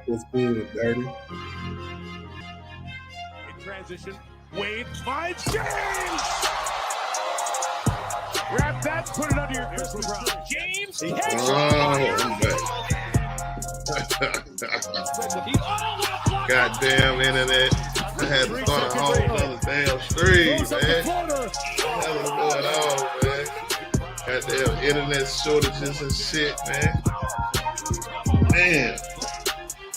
What's good, Dirty? In transition, Wade finds James! Grab that, put it under your Christmas tree. James takes it! Goddamn internet. I had to start a whole other damn stream, man. What's going on, man? Goddamn internet shortages and shit, man. Man.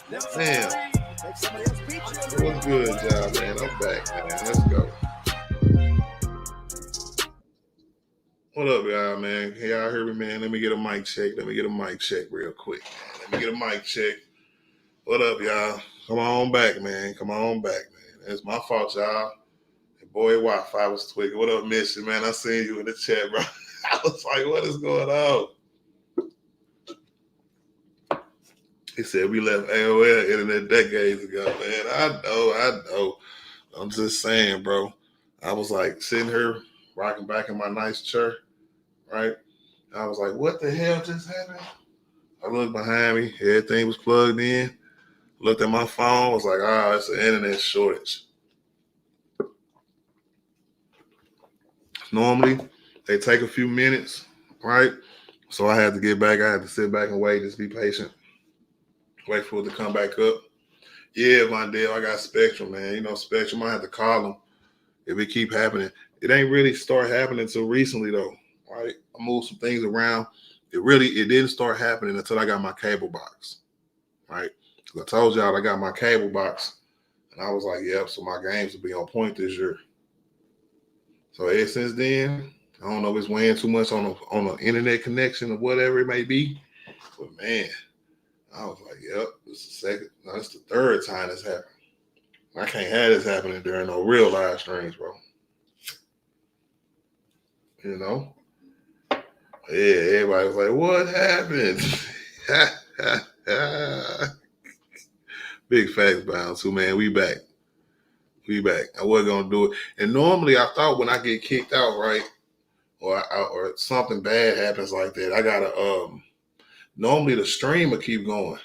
What's good, y'all, man? I'm back, man. Let's go. What up, y'all, man? Can y'all hear me, man? Let me get a mic check. Real quick. What up, y'all? Come on back, man. It's my fault, y'all. Boy, Wi-Fi was tweaking. What up, Missy, man? I seen you in the chat, bro. I was like, what is going on? He said we left AOL internet decades ago, man. I know. I'm just saying, bro. I was like sitting here rocking back in my nice chair, right? I was like, what the hell just happened? I looked behind me. Everything was plugged in. Looked at my phone. Was like, it's an internet shortage. Normally, they take a few minutes, right? So I had to get back. I had to sit back and wait. Just be patient. Wait for it to come back up. Yeah, my deal. I got Spectrum, man. You know, Spectrum, I have to call them if it keep happening. It ain't really start happening until recently, though, right? I moved some things around. It didn't start happening until I got my cable box, right? Because I told y'all I got my cable box, and I was like, yep, so my games will be on point this year. So ever since then, I don't know if it's weighing too much on the internet connection or whatever it may be, but man, I was like, yep, it's the third time this happened. I can't have this happening during no real live streams, bro. You know? Yeah, everybody was like, what happened? Big facts, Bounce, man. We back. I wasn't going to do it. And normally I thought when I get kicked out, right, or something bad happens like that, I got to, normally the stream will keep going.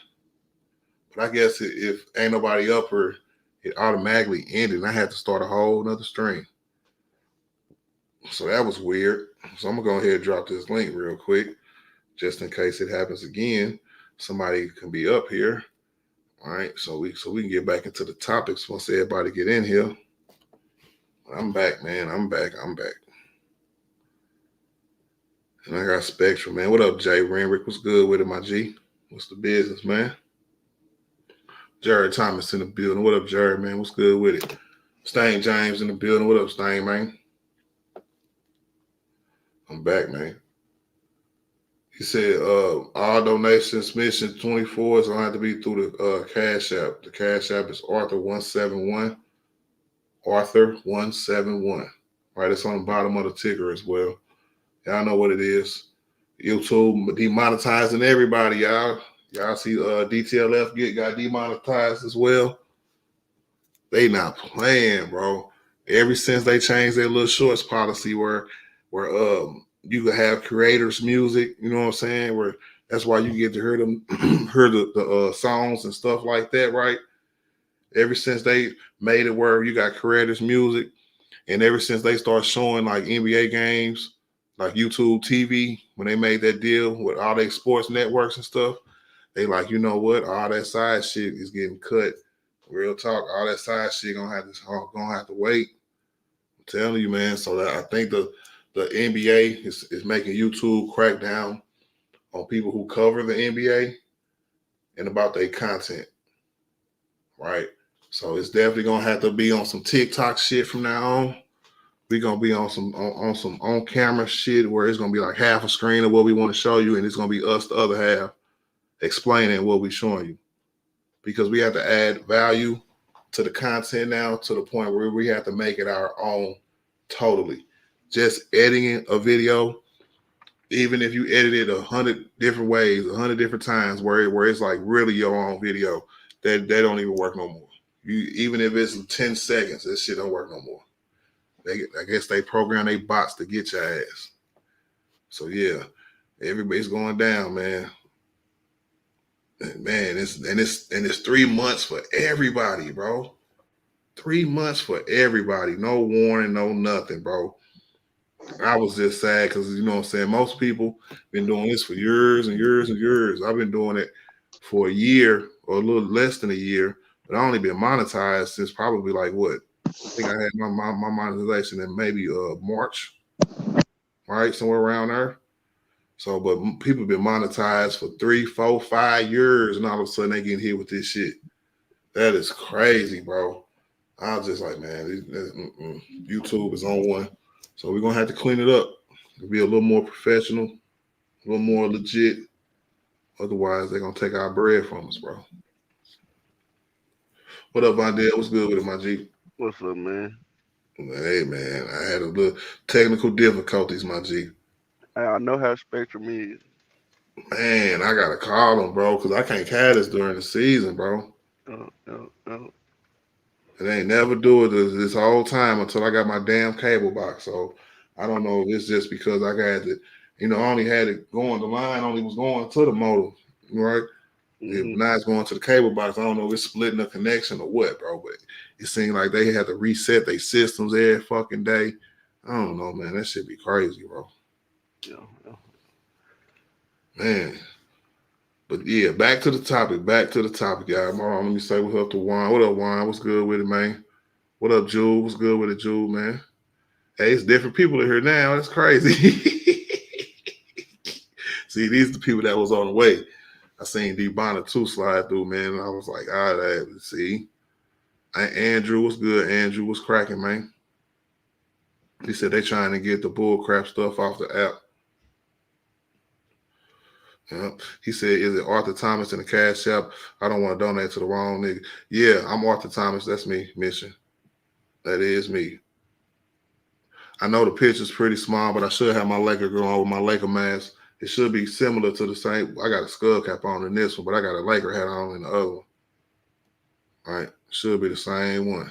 But I guess if ain't nobody up or it automatically ended, and I had to start a whole nother stream. So that was weird. So I'm going to go ahead and drop this link real quick, just in case it happens again. Somebody can be up here. All right, so we can get back into the topics once everybody get in here. I'm back, man. I'm back. And I got Spectrum, man. What up, Jay Renrick? What's good with it, my G? What's the business, man? Jared Thomas in the building. What up, Jared, man? What's good with it? Stain James in the building. What up, Stain, man? I'm back, man. He said, all donations, mission 24 is going to have to be through the Cash App. The Cash App is Arthur171. Arthur171. Right, it's on the bottom of the ticker as well. Y'all know what it is. YouTube demonetizing everybody, y'all. Y'all see DTLF got demonetized as well. They not playing, bro. Ever since they changed their little shorts policy where you could have creators' music, you know what I'm saying? Where that's why you get to hear them, hear the songs and stuff like that, right? Ever since they made it where you got creators' music, and ever since they start showing like NBA games, like YouTube TV, when they made that deal with all their sports networks and stuff, they like, you know what? All that side shit is getting cut. Real talk, all that side shit gonna have to wait. I'm telling you, man. So that I think the NBA is making YouTube crack down on people who cover the NBA and about their content, right? So it's definitely gonna have to be on some TikTok shit from now on. We're gonna be on some on camera shit where it's gonna be like half a screen of what we want to show you, and it's gonna be us the other half explaining what we're showing you, because we have to add value to the content now to the point where we have to make it our own totally. Just editing a video, even if you edit it 100 different ways, 100 different times, where it's like really your own video, they don't even work no more. Even if it's 10 seconds, this shit don't work no more. I guess they program their bots to get your ass. So yeah, everybody's going down, man. Man, it's 3 months for everybody, bro. 3 months for everybody. No warning, no nothing, bro. I was just sad because you know what I'm saying. Most people been doing this for years and years and years. I've been doing it for a year or a little less than a year, but I only been monetized since probably like what? I think I had my monetization in maybe March, right? Somewhere around there. So, but people been monetized for 3, 4, 5 years, and all of a sudden they get hit with this shit. That is crazy, bro. I was just like, man, YouTube is on one. So we're gonna have to clean it up. Be a little more professional, a little more legit. Otherwise, they're gonna take our bread from us, bro. What up, Vondell? What's good with it, my G? What's up, man? Hey, man, I had a little technical difficulties, my G. I know how Spectrum is. Man, I gotta call them, bro, because I can't catch this during the season, bro. Oh. And they ain't never do it this whole time until I got my damn cable box. So I don't know if it's just because I got it, I only had it going, the line only was going to the modem, right? Mm-hmm. Now it's going to the cable box. I don't know if it's splitting the connection or what, bro, but it seemed like they had to reset their systems every fucking day. I don't know, man. That should be crazy, bro. Yeah. Man. But yeah, back to the topic. Y'all. Hold on, let me say what's up to Juan. What up, Juan? What's good with it, man? What up, Jewel? What's good with it, Jewel, man? Hey, it's different people in here now. That's crazy. See, these are the people that was on the way. I seen D Bonner 2 slide through, man. And I was like, all right, let's see. Andrew, what's good? Andrew, what's cracking, man? He said they trying to get the bull crap stuff off the app. Yeah. He said, is it Arthur Thomas in the Cash App? I don't want to donate to the wrong nigga. Yeah, I'm Arthur Thomas. That's me, Mission. That is me. I know the picture's pretty small, but I should have my Laker girl on with my Laker mask. It should be similar to the same. I got a skull cap on in this one, but I got a Laker hat on in the other one. All right. Should be the same one.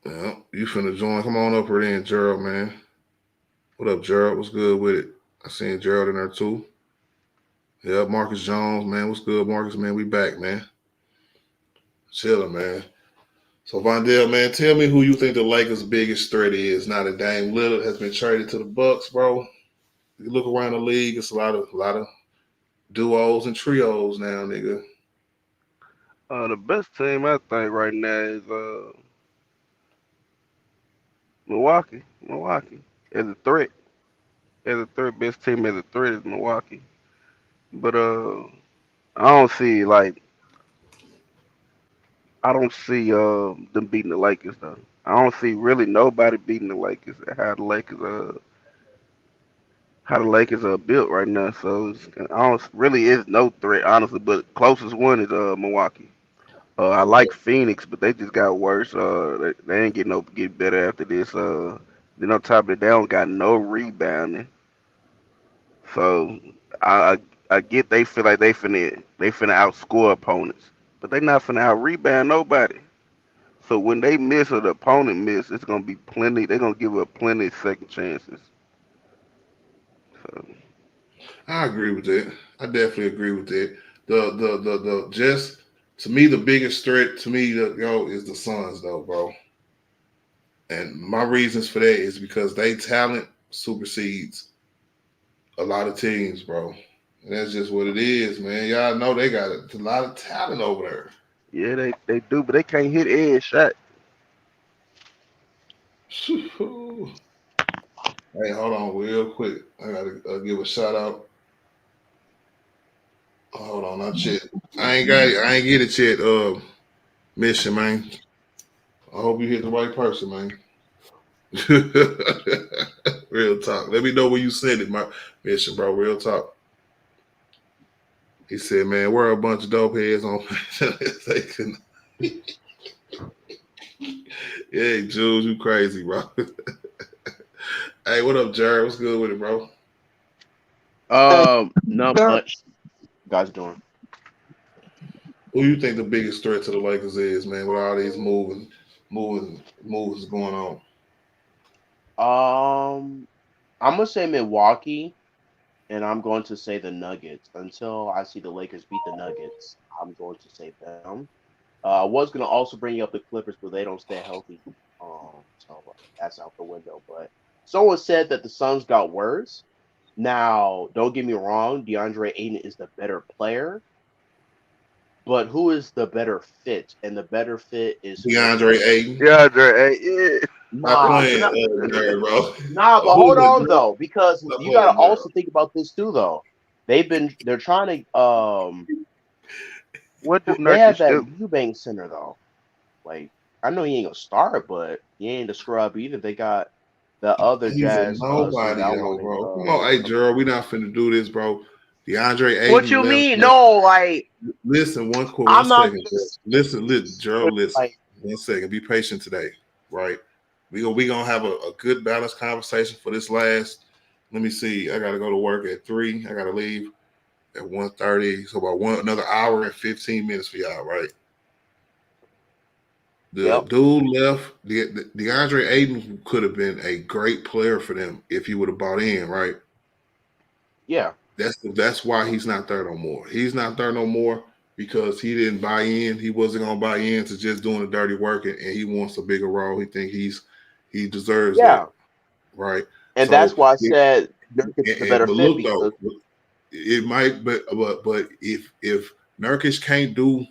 Yeah. You finna join. Come on up here then, Gerald, man. What up, Gerald? What's good with it? I seen Gerald in there too. Yeah, Marcus Jones, man. What's good, Marcus, man? We back, man. Chilling, man. So, Vondell, man, tell me who you think the Lakers' biggest threat is now that Dame Lillard has been traded to the Bucks, bro. You look around the league, it's a lot of duos and trios now, nigga. The best team I think right now is Milwaukee. Milwaukee as a threat. As a threat, best team as a threat is Milwaukee. But I don't see like I don't see them beating the Lakers though. I don't see really nobody beating the Lakers. How the Lakers are built right now. So I don't really is no threat honestly. But closest one is Milwaukee. I like Phoenix, but they just got worse. They ain't get better after this. Then on top of it, they don't got no rebounding. So I I get they feel like they finna outscore opponents, but they not finna out rebound nobody. So when they miss or the opponent miss, it's gonna be plenty. They're gonna give up plenty of second chances. So I agree with that. I definitely agree with that. The just to me the biggest threat to me is the Suns though, bro. And my reasons for that is because they talent supersedes a lot of teams, bro. And that's just what it is, man. Y'all know they got a lot of talent over there. yeah, they do, but they can't hit every shot. Hey, hold on real quick. I gotta give a shout out. Hold on, not yet. I ain't get it yet. Mission, man. I hope you hit the right person, man. Real talk. Let me know when you send it, my mission, bro. Real talk. He said, man, we're a bunch of dope heads on. They couldn't. Yeah, Jules, you crazy, bro. Hey, what up, Jared? What's good with it, bro? Not much. Guys doing. Who you think the biggest threat to the Lakers is, man, with all these moves going on? I'm gonna say Milwaukee, and I'm going to say the Nuggets. Until I see the Lakers beat the Nuggets, I'm going to say them. I was going to also bring up the Clippers, but they don't stay healthy. So that's out the window. But someone said that the Suns got worse. Now, don't get me wrong, DeAndre Ayton is the better player, but who is the better fit? And the better fit is DeAndre Nurkic. Ayton. Yeah, Dre, yeah. Stop Nah, playing, nah, Jared, bro. nah, but Who hold is it, on bro? though, because Stop you gotta playing, Jared. also think about this too though. They're trying to What do they have Nurkic that do? Eubank center though. Like I know he ain't gonna start, but he ain't a scrub either. They got the other He's a Jazz center nobody, that though, wanted bro. Come on, hey, Gerald, we not finna do this, bro. DeAndre what Ayton you left. mean? No, like Listen, one I'm not second, Gerald. just Listen, Gerald, listen. like 1 second. Be patient today, right? We gonna have a good balanced conversation for this last. Let me see. I gotta go to work at 3. I gotta leave at 1:30. So about another hour and 15 minutes for y'all, right? The yep, dude left. DeAndre Ayton could have been a great player for them if he would have bought in, right? yeah, That's why he's not there no more. He's not there no more because he didn't buy in. He wasn't gonna buy in to just doing the dirty work, and he wants a bigger role. He deserves that, yeah, right? and that's So, why I said Nurkic is the better but fit look though, because it might, but if Nurkic can't do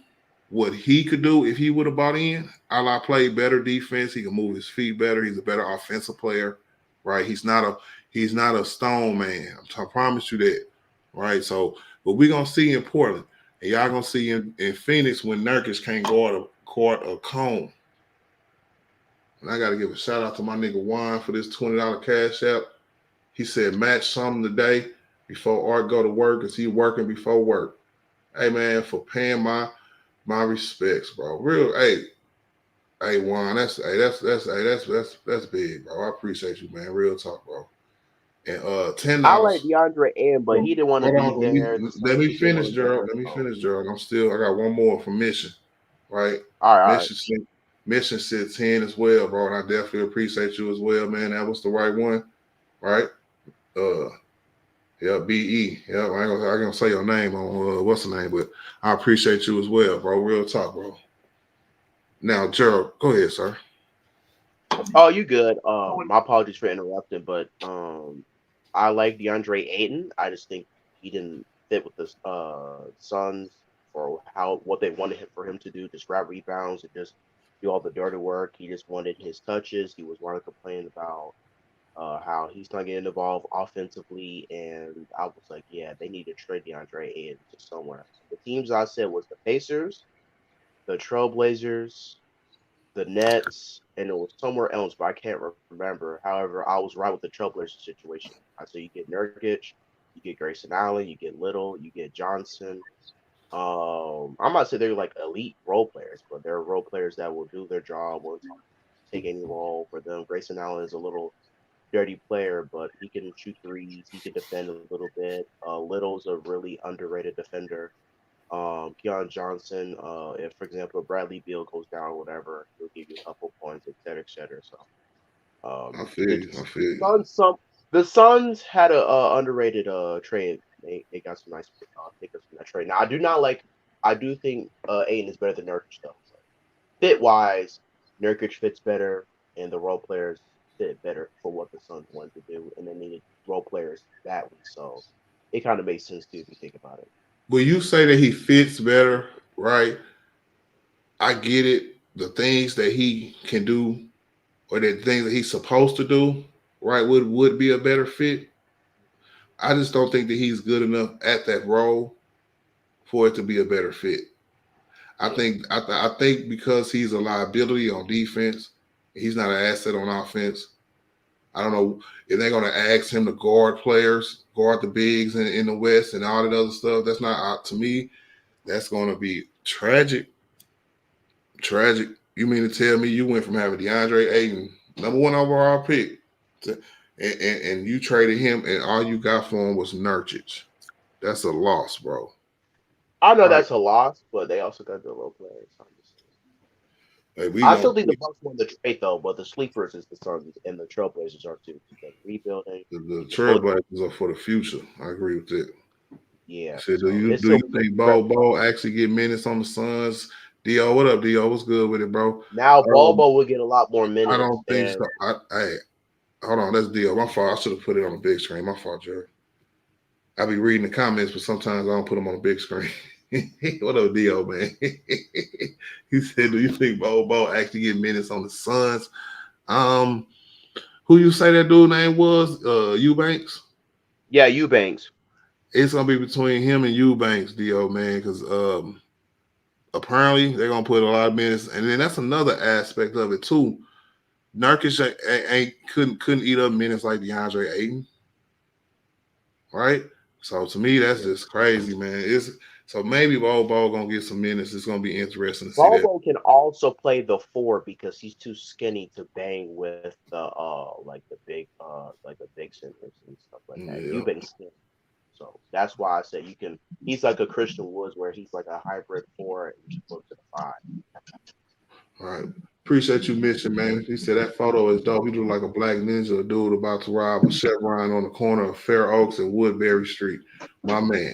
what he could do if he would have bought in, a la play better defense, he can move his feet better. He's a better offensive player, right? He's not a stone man. I promise you that, right? So, but we're gonna see in Portland, and y'all gonna see in Phoenix when Nurkic can't guard a cone. And I gotta give a shout out to my nigga Juan for this $20 cash app. He said match something today before Art go to work, cause he working before work. Hey man, for paying my respects, bro. Real, hey Juan, that's big, bro. I appreciate you, man. Real talk, bro. And ten I like dollars. DeAndre Ayton, but he didn't want to Hold be on, there. The let Suns me just didn't want finish, to go Gerald. there. Let me So finish, Gerald. I got one more from Mission, right? all right. Mission said 10 as well, bro. And I definitely appreciate you as well, man. That was the right one, right? Uh yeah, BE. Yeah, I ain't gonna say your name on what's the name, but I appreciate you as well, bro. Real talk, bro. Now, Gerald, go ahead, sir. Oh, you good? My apologies for interrupting, but I like DeAndre Ayton. I just think he didn't fit with the Suns for how what they wanted for him to do, just grab rebounds and just do all the dirty work. He just wanted his touches. He was wanting to complain about how he's not getting involved offensively, and I was like, yeah, they need to trade DeAndre Ayton to somewhere. The teams I said was the Pacers, the Trailblazers, the Nets, and it was somewhere else, but I can't remember. However, I was right with the Trailblazers situation. I said you get Nurkic, you get Grayson Allen, you get Little, you get Johnson. I'm not saying they're like elite role players, but they're role players that will do their job, will take any role for them. Grayson Allen is a little dirty player, but he can shoot threes, he can defend a little bit. Little's a really underrated defender. Keon Johnson, if for example Bradley Beal goes down or whatever, he'll give you a couple points, et cetera, et cetera. So I feel the you. I feel you. Suns the Suns had a underrated trade. They got some nice pickups from that trade. Now I do think Aiden is better than Nurkic though. So, fit wise, Nurkic fits better, and the role players fit better for what the Suns wanted to do, and they needed role players badly. So it kind of makes sense too if you think about it. Will you say that he fits better, right? I get it. The things that he can do or the things that he's supposed to do, right, would be a better fit. I just don't think that he's good enough at that role for it to be a better fit. I Yeah. think I think because he's a liability on defense, he's not an asset on offense. I don't know if they're going to ask him to guard players, guard the bigs in the West and all that other stuff. That's not to me. That's going to be tragic. Tragic. You mean to tell me you went from having DeAndre Ayton, number one overall pick, to, and you traded him, and all you got for him was Nurkic? That's a loss, bro. I know Right? that's a loss, but they also got the role players. So I'm just saying. Hey, we I know still think the Bucks won the trade though, but the sleepers is the Suns and the Trailblazers are too. The rebuilding, the they both, Trailblazers are for the future. I agree with that. yeah. Said, So it's do still you think Ball actually get minutes on the Suns? Dio, what up, Dio? What's good with it, bro? now. Um, Bobo will get a lot more I minutes, don't think and so. Hey, hold on, that's Dio. My fault. I should have put it on the big screen. My fault, Jerry. I be reading the comments, but sometimes I don't put them on the big screen. What up, Dio, man? He said, "Do you think Ball actually get minutes on the Suns?" Um, who you say that dude name was? Eubanks. yeah, Eubanks. It's gonna be between him and Eubanks, Dio, man, because apparently they're gonna put a lot of minutes, and then that's another aspect of it too. Nurkic ain't couldn't eat up minutes like DeAndre Ayton, right? So to me, that's just crazy, man. It's so maybe Ball gonna get some minutes. It's gonna be interesting to see that. Bobo can also play the four because he's too skinny to bang with the like the big centers and stuff like that. Yeah. Eubanks skinny. So that's why I said you can. He's like a Christian Woods, where he's like a hybrid four and you go to the five. All right. Appreciate you mentioning, man. He said that photo is dope. He look like a black ninja, a dude about to rob a Chevron on the corner of Fair Oaks and Woodbury Street. My man.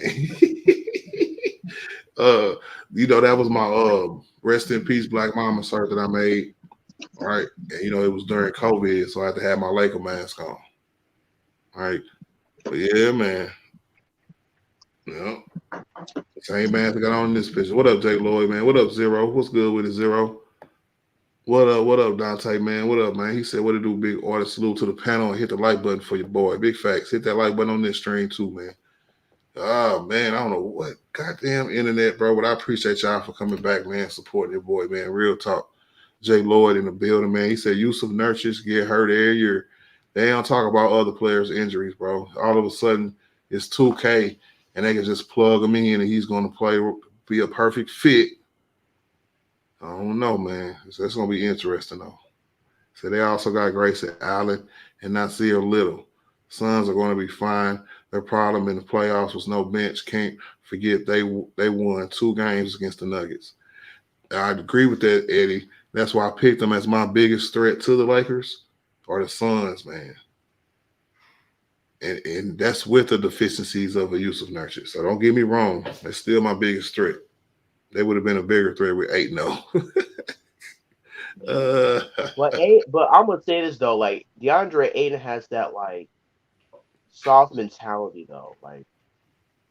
That was my rest in peace Black Mama shirt that I made. All right. And it was during COVID, so I had to have my Laker mask on. All right. But yeah, man. Yeah. Same mask I got on in this picture. What up, Jake Lloyd, man? What up, Zero? What's good with it, Zero? What up, Dante, man? What up, man? He said, what it do, big artist? Salute to the panel and hit the like button for your boy. Big facts. Hit that like button on this stream too, man. Oh, man, I don't know what goddamn internet, bro, but I appreciate y'all for coming back, man, supporting your boy, man. Real talk. Jay Lloyd in the building, man. He said Yusuf Nurkic get hurt every year. They don't talk about other players' injuries, bro. All of a sudden, it's 2K, and they can just plug him in, and he's going to be a perfect fit. I don't know, man. That's going to be interesting, though. So they also got Grayson Allen and Nasir Little. Suns are going to be fine. Their problem in the playoffs was no bench. Can't forget they won 2 games against the Nuggets. I agree with that, Eddie. That's why I picked them as my biggest threat to the Lakers or the Suns, man. And that's with the deficiencies of a Yusuf Nurkic. So don't get me wrong. That's still my biggest threat. They would have been a bigger threat with 8-0. But I'm gonna say this though, like DeAndre Ayton has that like soft mentality though, like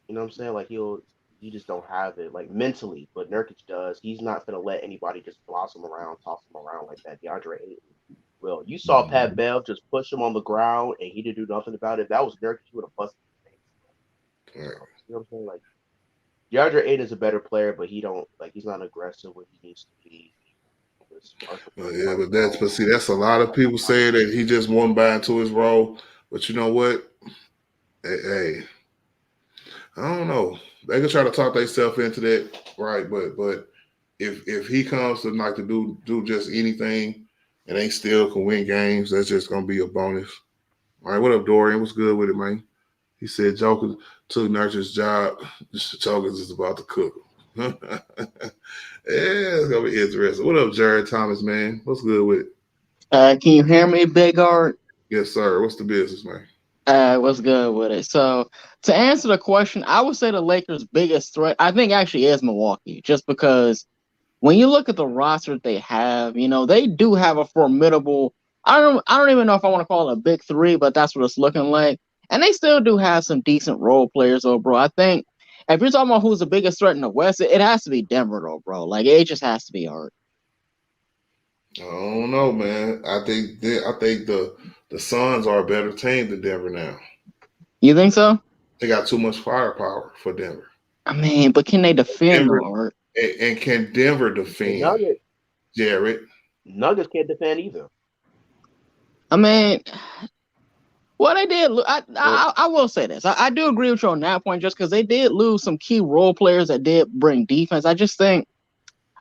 you know what I'm saying? Like he just don't have it like mentally, but Nurkic does. He's not gonna let anybody just blossom around, toss him around like that. DeAndre Ayton will. You saw Pat Bev just push him on the ground and he didn't do nothing about it. If that was Nurkic, he would have busted his face. Yeah. You know what I'm saying? Like DeAndre Ayton is a better player, but he's not aggressive when he needs to be. Yeah, but see, that's a lot of people saying that he just won by into his role. But you know what? Hey, I don't know. They can try to talk themselves into that, right? But if he comes to like to do just anything and they still can win games, that's just gonna be a bonus. All right, what up, Dorian? What's good with it, man? He said Joker took Nurkic's job. Joker's is about to cook him. Yeah, it's gonna be interesting. What up, Jared Thomas, man? What's good with it? Can you hear me, Big Art? Yes, sir. What's the business, man? What's good with it? So, to answer the question, I would say the Lakers' biggest threat, I think, actually is Milwaukee, just because when you look at the roster that they have, they do have a formidable. I don't even know if I want to call it a big three, but that's what it's looking like. And they still do have some decent role players, though, bro. I think if you're talking about who's the biggest threat in the West, it has to be Denver, though, bro. Like it just has to be Art. I don't know, man. I think the Suns are a better team than Denver now. You think so? They got too much firepower for Denver. I mean, but can they defend, though, Art? And can Denver The defend, Jared? Nuggets can't defend either. I mean, what they did, I will say this. I do agree with you on that point, just because they did lose some key role players that did bring defense. I just think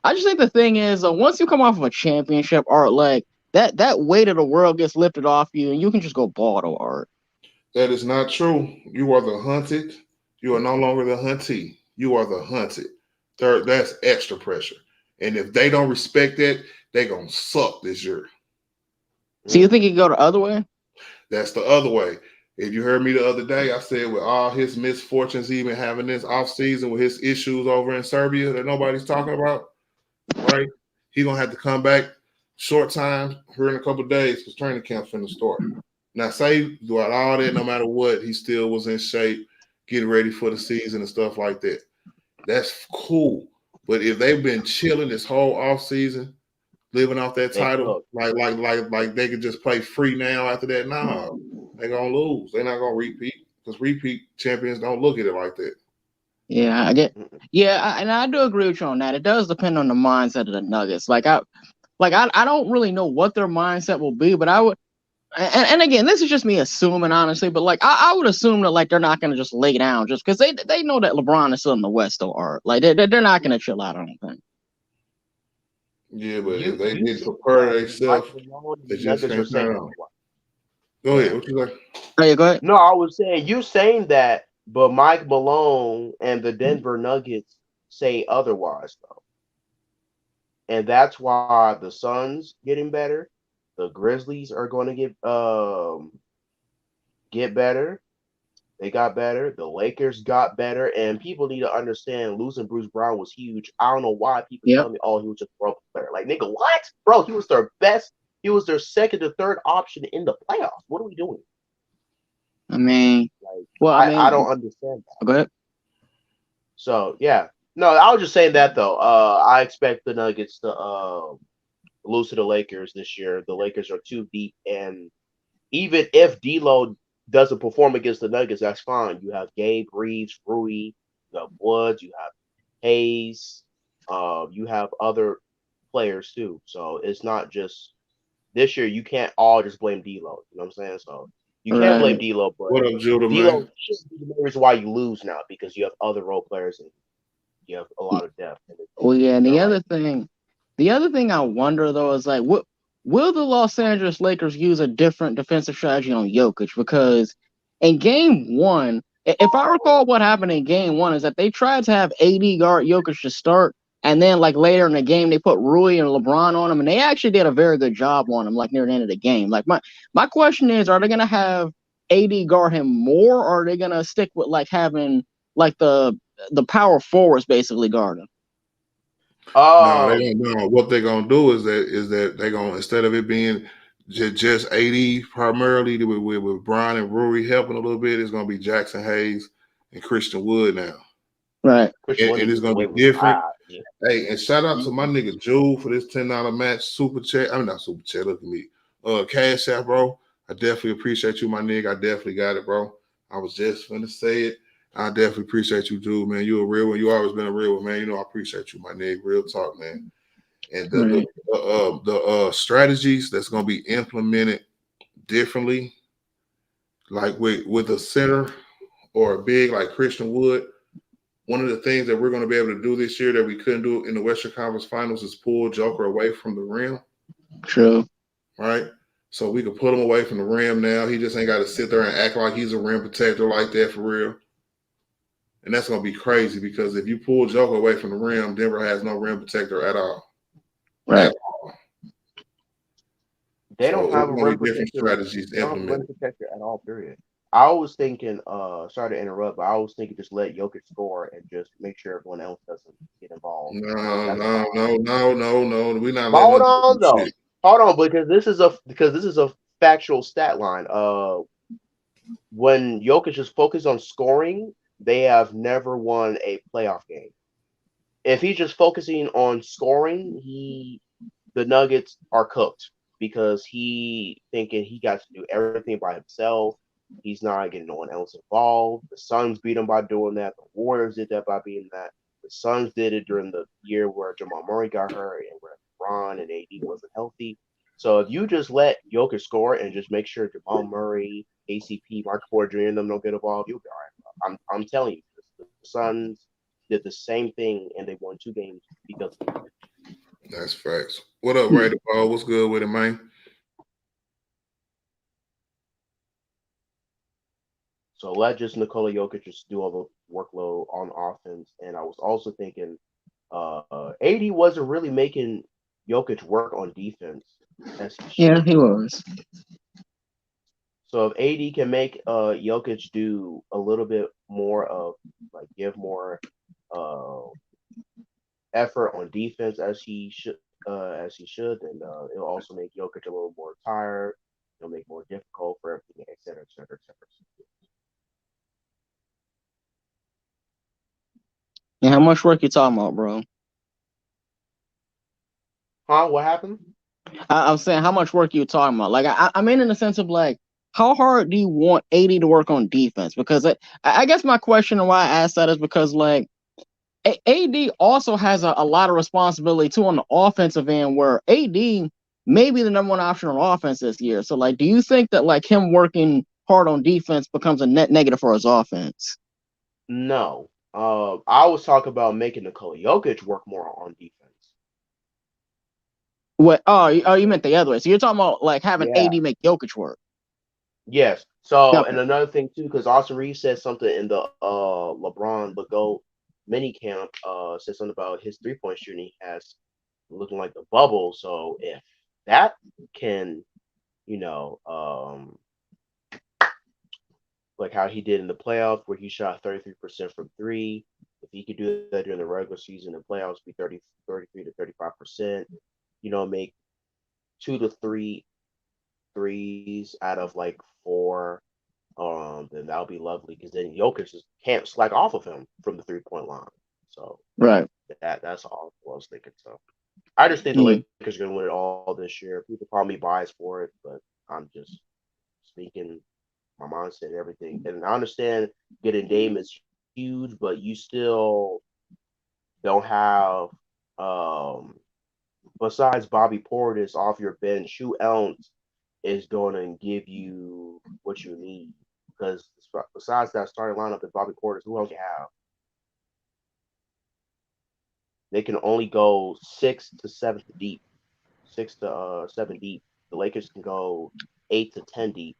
the thing is, once you come off of a championship, Art, like that weight of the world gets lifted off you, and you can just go ball to Art. That is not true. You are the hunted. You are no longer the huntee. You are the hunted. That's extra pressure. And if they don't respect that, they're gonna suck this year. So you think he could go the other way? That's the other way. If you heard me the other day, I said with all his misfortunes, even having this offseason with his issues over in Serbia that nobody's talking about, right? He's gonna have to come back short time here in a couple of days because training camp's finna start. Now, say throughout all that, no matter what, he still was in shape, getting ready for the season and stuff like that. That's cool. But if they've been chilling this whole offseason, living off that title, like they could just play free now after that, no, they're gonna lose. They're not gonna repeat because repeat champions don't look at it like that. Yeah, I get. Yeah, and I do agree with you on that. It does depend on the mindset of the Nuggets. I don't really know what their mindset will be, but I would. And again, this is just me assuming, honestly. But I would assume that they're not going to just lay down just because they know that LeBron is still in the West, though. Or they're not going to chill out or anything. Yeah, but if they did prepare themselves, they just can't turn on. Go ahead. What you say? Oh, yeah, go ahead. No, I was saying you saying that, but Mike Malone and the Denver Nuggets say otherwise, though, and that's why the Suns getting better, the Grizzlies are going to get better. They got better. The Lakers got better, and people need to understand losing Bruce Brown was huge. I don't know why people tell me, "Oh, he was just a role player." Like, nigga, what, bro? He was their best. He was their second or third option in the playoffs. What are we doing? I mean, I don't understand that. Go ahead. So yeah, no, I was just saying that though. I expect the Nuggets to lose to the Lakers this year. The Lakers are too deep, and even if D'Lo doesn't perform against the Nuggets, that's fine. You have Gabe, Reeves, Rui, you have Woods, you have Hayes, you have other players too. So it's not just this year. You can't all just blame D'Lo. You know what I'm saying? So you can't blame D'Lo, but what up, Judah, D'Lo man? should be the reason why you lose now because you have other role players and you have a lot of depth. Well, yeah, and the other thing I wonder though is what will the Los Angeles Lakers use a different defensive strategy on Jokic? Because in game one, if I recall what happened in game one is that they tried to have AD guard Jokic to start, and then later in the game they put Rui and LeBron on him, and they actually did a very good job on him near the end of the game. My question is, are they gonna have AD guard him more, or are they gonna stick with having the power forwards basically guard him? No, they don't know. What they're gonna do is that they're gonna, instead of it being just 80 primarily with Brian and Rory helping a little bit, it's gonna be Jackson Hayes and Christian Wood now. Right. And it's gonna be different. Hey, and shout out to my nigga Jewel for this $10 match super chat. I mean, not super chat. Look at me. Cash App, bro. I definitely appreciate you, my nigga. I definitely got it, bro. I was just gonna say it. I definitely appreciate you, Jewel, man. You a real one. You always been a real one, man. You know I appreciate you, my nigga. Real talk, man. And the strategies that's gonna be implemented differently, like with a center or a big like Christian Wood. One of the things that we're going to be able to do this year that we couldn't do in the Western Conference Finals is pull Joker away from the rim. True. Right? So we can pull him away from the rim now. He just ain't got to sit there and act like he's a rim protector like that for real. And that's going to be crazy because if you pull Joker away from the rim, Denver has no rim protector at all. Right. At all. They don't have a rim different strategies implemented. Protector at all, period. I was thinking, sorry to interrupt, but I was thinking just let Jokic score and just make sure everyone else doesn't get involved. No. We're not. Hold on, though. Hold on, because this is a factual stat line. When Jokic is focused on scoring, they have never won a playoff game. If he's just focusing on scoring, the Nuggets are cooked because he thinking he got to do everything by himself. He's not getting no one else involved. The Suns beat him by doing that. The Warriors did that by being that. The Suns did it during the year where Jamal Murray got hurt and where LeBron and AD wasn't healthy. So if you just let Jokic score and just make sure Jamal Murray, ACP, Mark Porter Jr. and them don't get involved, you'll be all right. I'm telling you, the Suns did the same thing and they won 2 games because of it. That's facts. What up, Ray Paul? What's good with it, man? So let just Nikola Jokic just do all the workload on offense. And I was also thinking AD wasn't really making Jokic work on defense as he Yeah, should. he was. So if AD can make Jokic do a little bit more of like give more uh effort on defense as he should, then it'll also make Jokic a little more tired. It'll make it more difficult for everything, et cetera, et cetera, et cetera. Yeah, how much work you talking about, bro? Huh? What happened? I'm saying how much work you talking about. Like I mean in the sense of like how hard do you want AD to work on defense? Because I guess my question and why I asked that is because like AD also has a lot of responsibility too on the offensive end, where AD may be the number one option on offense this year. So like, do you think that like him working hard on defense becomes a net negative for his offense? No. I was talking about making Nikola Jokic work more on defense. What? You meant the other way. So you're talking about like having Yeah. AD make Jokic work. Yes. So, Okay. and another thing too, because Austin Reeves said something in the LeBron the GOAT mini camp, said something about his 3-point shooting has looking like the bubble. So if that can, you know, like how he did in the playoffs where he shot 33% from three, if he could do that during the regular season and playoffs, be 33 to 35%, make 2 to 3 threes out of like 4, then that'll be lovely because then Jokic just can't slack off of him from the 3-point line. So Right. that's all I was thinking. So I just think the Yeah. Lakers are gonna win it all this year. People call me biased for it, but I'm just speaking my mindset and everything. And I understand getting Dame is huge, but you still don't have besides Bobby Portis off your bench, who else is going to give you what you need? Because besides that starting lineup and Bobby Portis, who else you have? They can only go 6 to 7 deep, 6 to 7 deep. The Lakers can go 8 to 10 deep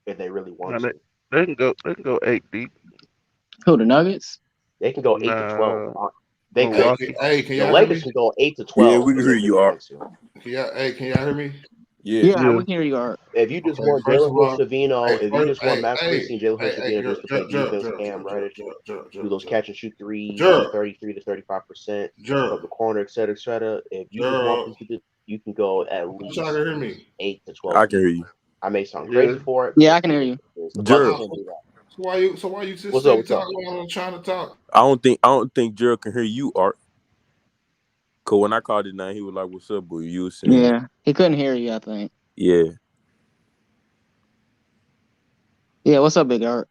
if they really want Now to. they can go 8 deep. Who, the Nuggets? They can go 8 to 12. Nah, They could. Milwaukee. Hey, can The y'all hear Lakers me? can go eight to Yeah, twelve we can if hear they you, Art. want to. Can y'all hear me? Yeah. Yeah, Yeah. we can hear you, Art. If you just Okay, want first Jalen of Hood all, Savino, if you just want Max hey, Christie and Jalen Hood hey, Savino just to play defense, Cam Reddish do those catch and shoot threes from Gerald, 33 to 35% Gerald, from the corner, et cetera, et cetera. If you just want Gerald, them to do, you can go at don't y'all least can hear me? 8 to 12 I can deep. hear you. I may sound Yeah. crazy for it, Yeah, but I can hear you. the Bucks Gerald, can't do that. So why you just What's up? steady What's up? talking while I'm trying to talk? I don't think Gerald can hear you, Art. Cause when I called his name, he was like, "What's up, boy?" You was saying, Yeah, he couldn't hear you, I think. "Yeah." Yeah, what's up, Big Art?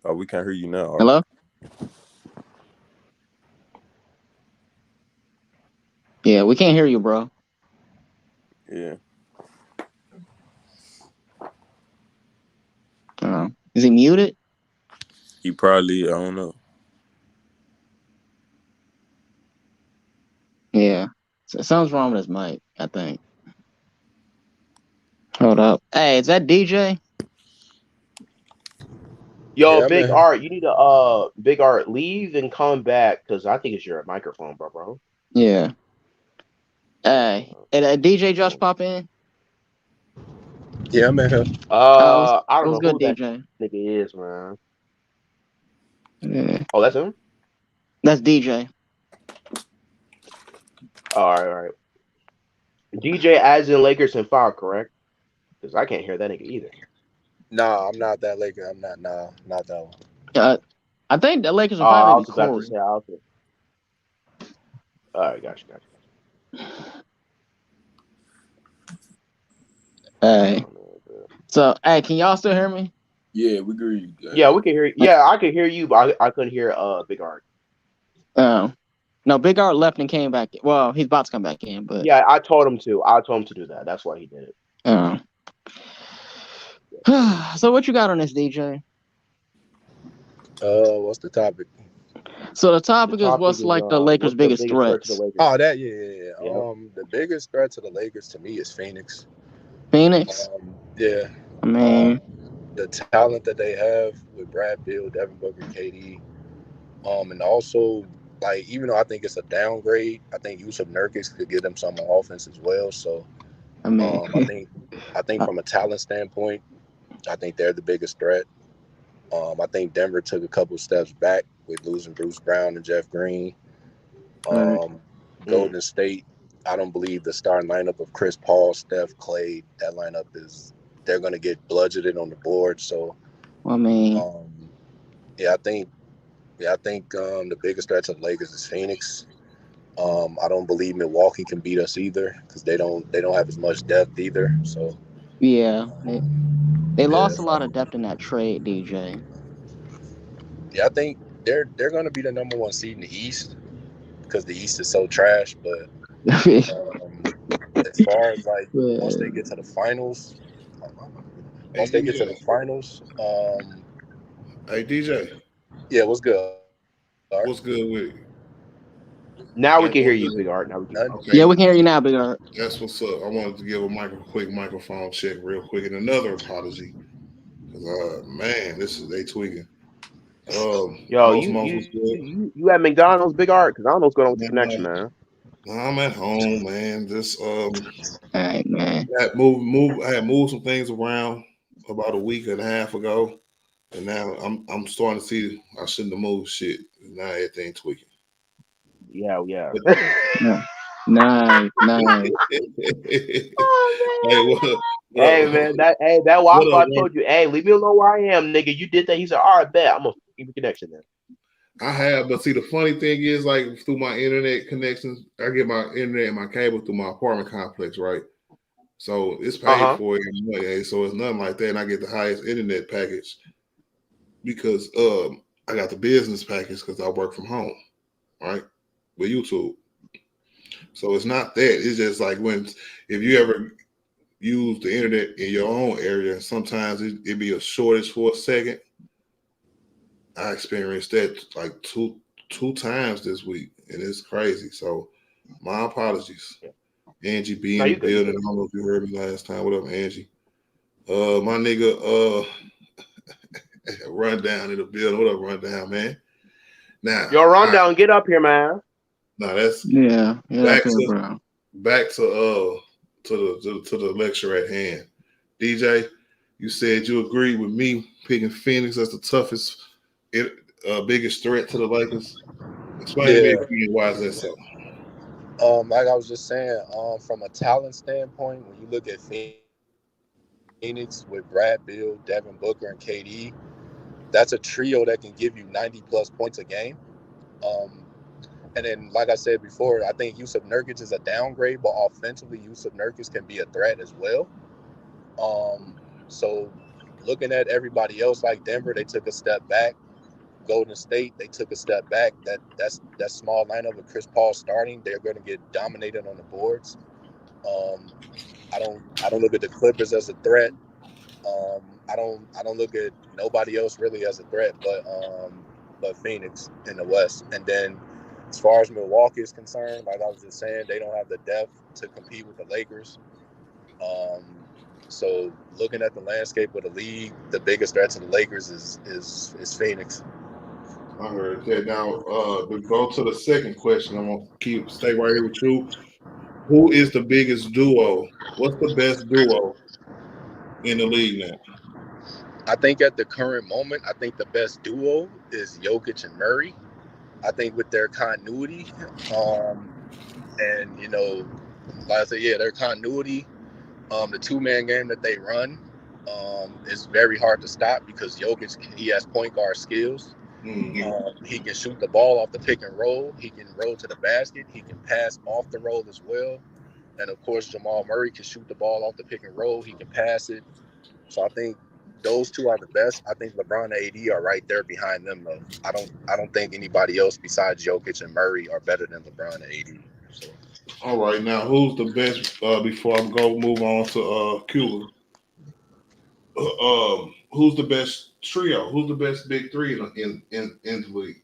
Oh, we can't hear you now, Art. Hello? Yeah, we can't hear you, bro. Yeah. Is he muted? He probably, I don't know. Yeah. So something's wrong with his mic, I think. Hold up. Hey, is that DJ? Yo, Yeah, Big man. Art, you need to Big Art leave and come back because I think it's your microphone, bro. Yeah. Hey, did DJ Josh pop in? Yeah, man. I don't What's know good, who that DJ? nigga is, man. Yeah. Oh, that's him. That's DJ. All right. DJ as in Lakers and Foul, correct? Because I can't hear that nigga either. Nah, I'm not that Laker. I'm not. Nah, not that one. I think the Lakers are I probably be was about to Corey. say, all right, gotcha. Hey. So, hey, can y'all still hear me? Yeah, we agree. Yeah, we can hear. Yeah, I can hear you, but I couldn't hear Big Art. No, Big Art left and came back. Well, he's about to come back in, but Yeah, I told him to. I told him to do that. That's why he did it. So what you got on this, DJ? What's the topic? So the topic is what's like the Lakers' what's the biggest threat to threats? the Lakers? Oh, that yeah. Yeah. The biggest threat to the Lakers to me is Phoenix. Phoenix. Yeah. I mean, The talent that they have with Brad Beal, Devin Booker, KD. And also, like, even though I think it's a downgrade, I think Yusuf Nurkic could give them some on offense as well. So, I mean, I think from a talent standpoint, I think they're the biggest threat. I think Denver took a couple steps back with losing Bruce Brown and Jeff Green. right. Golden State, I don't believe the starting lineup of Chris Paul, Steph, Clay, that lineup they're going to get bludgeoned on the board. So, I mean, um, yeah, I think the biggest threat to the Lakers is Phoenix. I don't believe Milwaukee can beat us either because they don't have as much depth either. So yeah, they yeah, lost a lot of depth in that trade, DJ. yeah, I think they're going to be the number one seed in the East because the East is so trash. But um, as far as like once they get to the finals, Hey once they get to DJ. the finals, Hey DJ. yeah, what's good, Art? What's good with it? Now we That can hear what's you, good? Big Art. Now we can hear you. Yeah, Okay. we can hear you now, Big Art. That's what's up. I wanted to give a quick microphone check real quick and another apology. Cause man, they tweaking. Yo, Most you most was you good. you you at McDonald's, Big Art? Because I don't know what's going on with the connection, Man, man. I'm at home, man. Just All right, man. I had moved some things around about a week and a half ago. And now I'm starting to see I shouldn't have moved shit. Now everything tweaking. Yeah, yeah. But, Yeah. Nice, nice. hey, Oh what up? man. Hey What, man, that what Wi-Fi up, man? told you, hey, leave me alone where I am, nigga. You did that. He said, all right, bet. I'm gonna keep a connection then. I have, but see, the funny thing is, like through my internet connections, I get my internet and my cable through my apartment complex, right? So it's paid Uh-huh. for every month, so it's nothing like that. And I get the highest internet package because I got the business package because I work from home, right? With YouTube. So it's not that. It's just like if you ever use the internet in your own area, sometimes it be a shortage for a second. I experienced that like two times this week, and it's crazy. So my apologies. Yeah. Angie B No, in the you good, you building. good. I don't know if you heard me last time. What up, Angie? My nigga, Rundown in the building. What up, Rundown, man? Now, Yo, all right. rundown, get up here, man. Now that's Yeah, back okay, to bro. back to the lecture at hand. DJ, you said you agreed with me picking Phoenix as the toughest, biggest threat to the Lakers. Explain to me Yeah. again why is that so? Like I was just saying, from a talent standpoint, when you look at Phoenix with Brad Beal, Devin Booker, and KD, that's a trio that can give you 90 plus points a game. Um, and then, like I said before, I think Yusuf Nurkic is a downgrade, but offensively, Yusuf Nurkic can be a threat as well. Um, so, looking at everybody else, like Denver, they took a step back. Golden State, they took a step back. That's that small lineup with Chris Paul starting, they're going to get dominated on the boards. Um, I don't look at the Clippers as a threat. I don't look at nobody else really as a threat, but Phoenix in the West. And then as far as Milwaukee is concerned, like I was just saying, they don't have the depth to compete with the Lakers. Um, so looking at the landscape of the league, the biggest threat to the Lakers is Phoenix. I heard that. Now, to go to the second question, I'm gonna stay right here with you. Who is the biggest duo? What's the best duo in the league now? I think at the current moment, I think the best duo is Jokic and Murray. I think with their continuity, um, and like I said, yeah, their continuity, the two-man game that they run, is very hard to stop because Jokic, he has point guard skills. Mm-hmm. He can shoot the ball off the pick and roll. He can roll to the basket. He can pass off the roll as well. And of course, Jamal Murray can shoot the ball off the pick and roll. He can pass it. So I think those two are the best. I think LeBron and AD are right there behind them though. I don't think anybody else besides Jokic and Murray are better than LeBron and AD. So All right, now who's the best? Before I move on to Cuba. Who's the best trio? Who's the best big three in the league?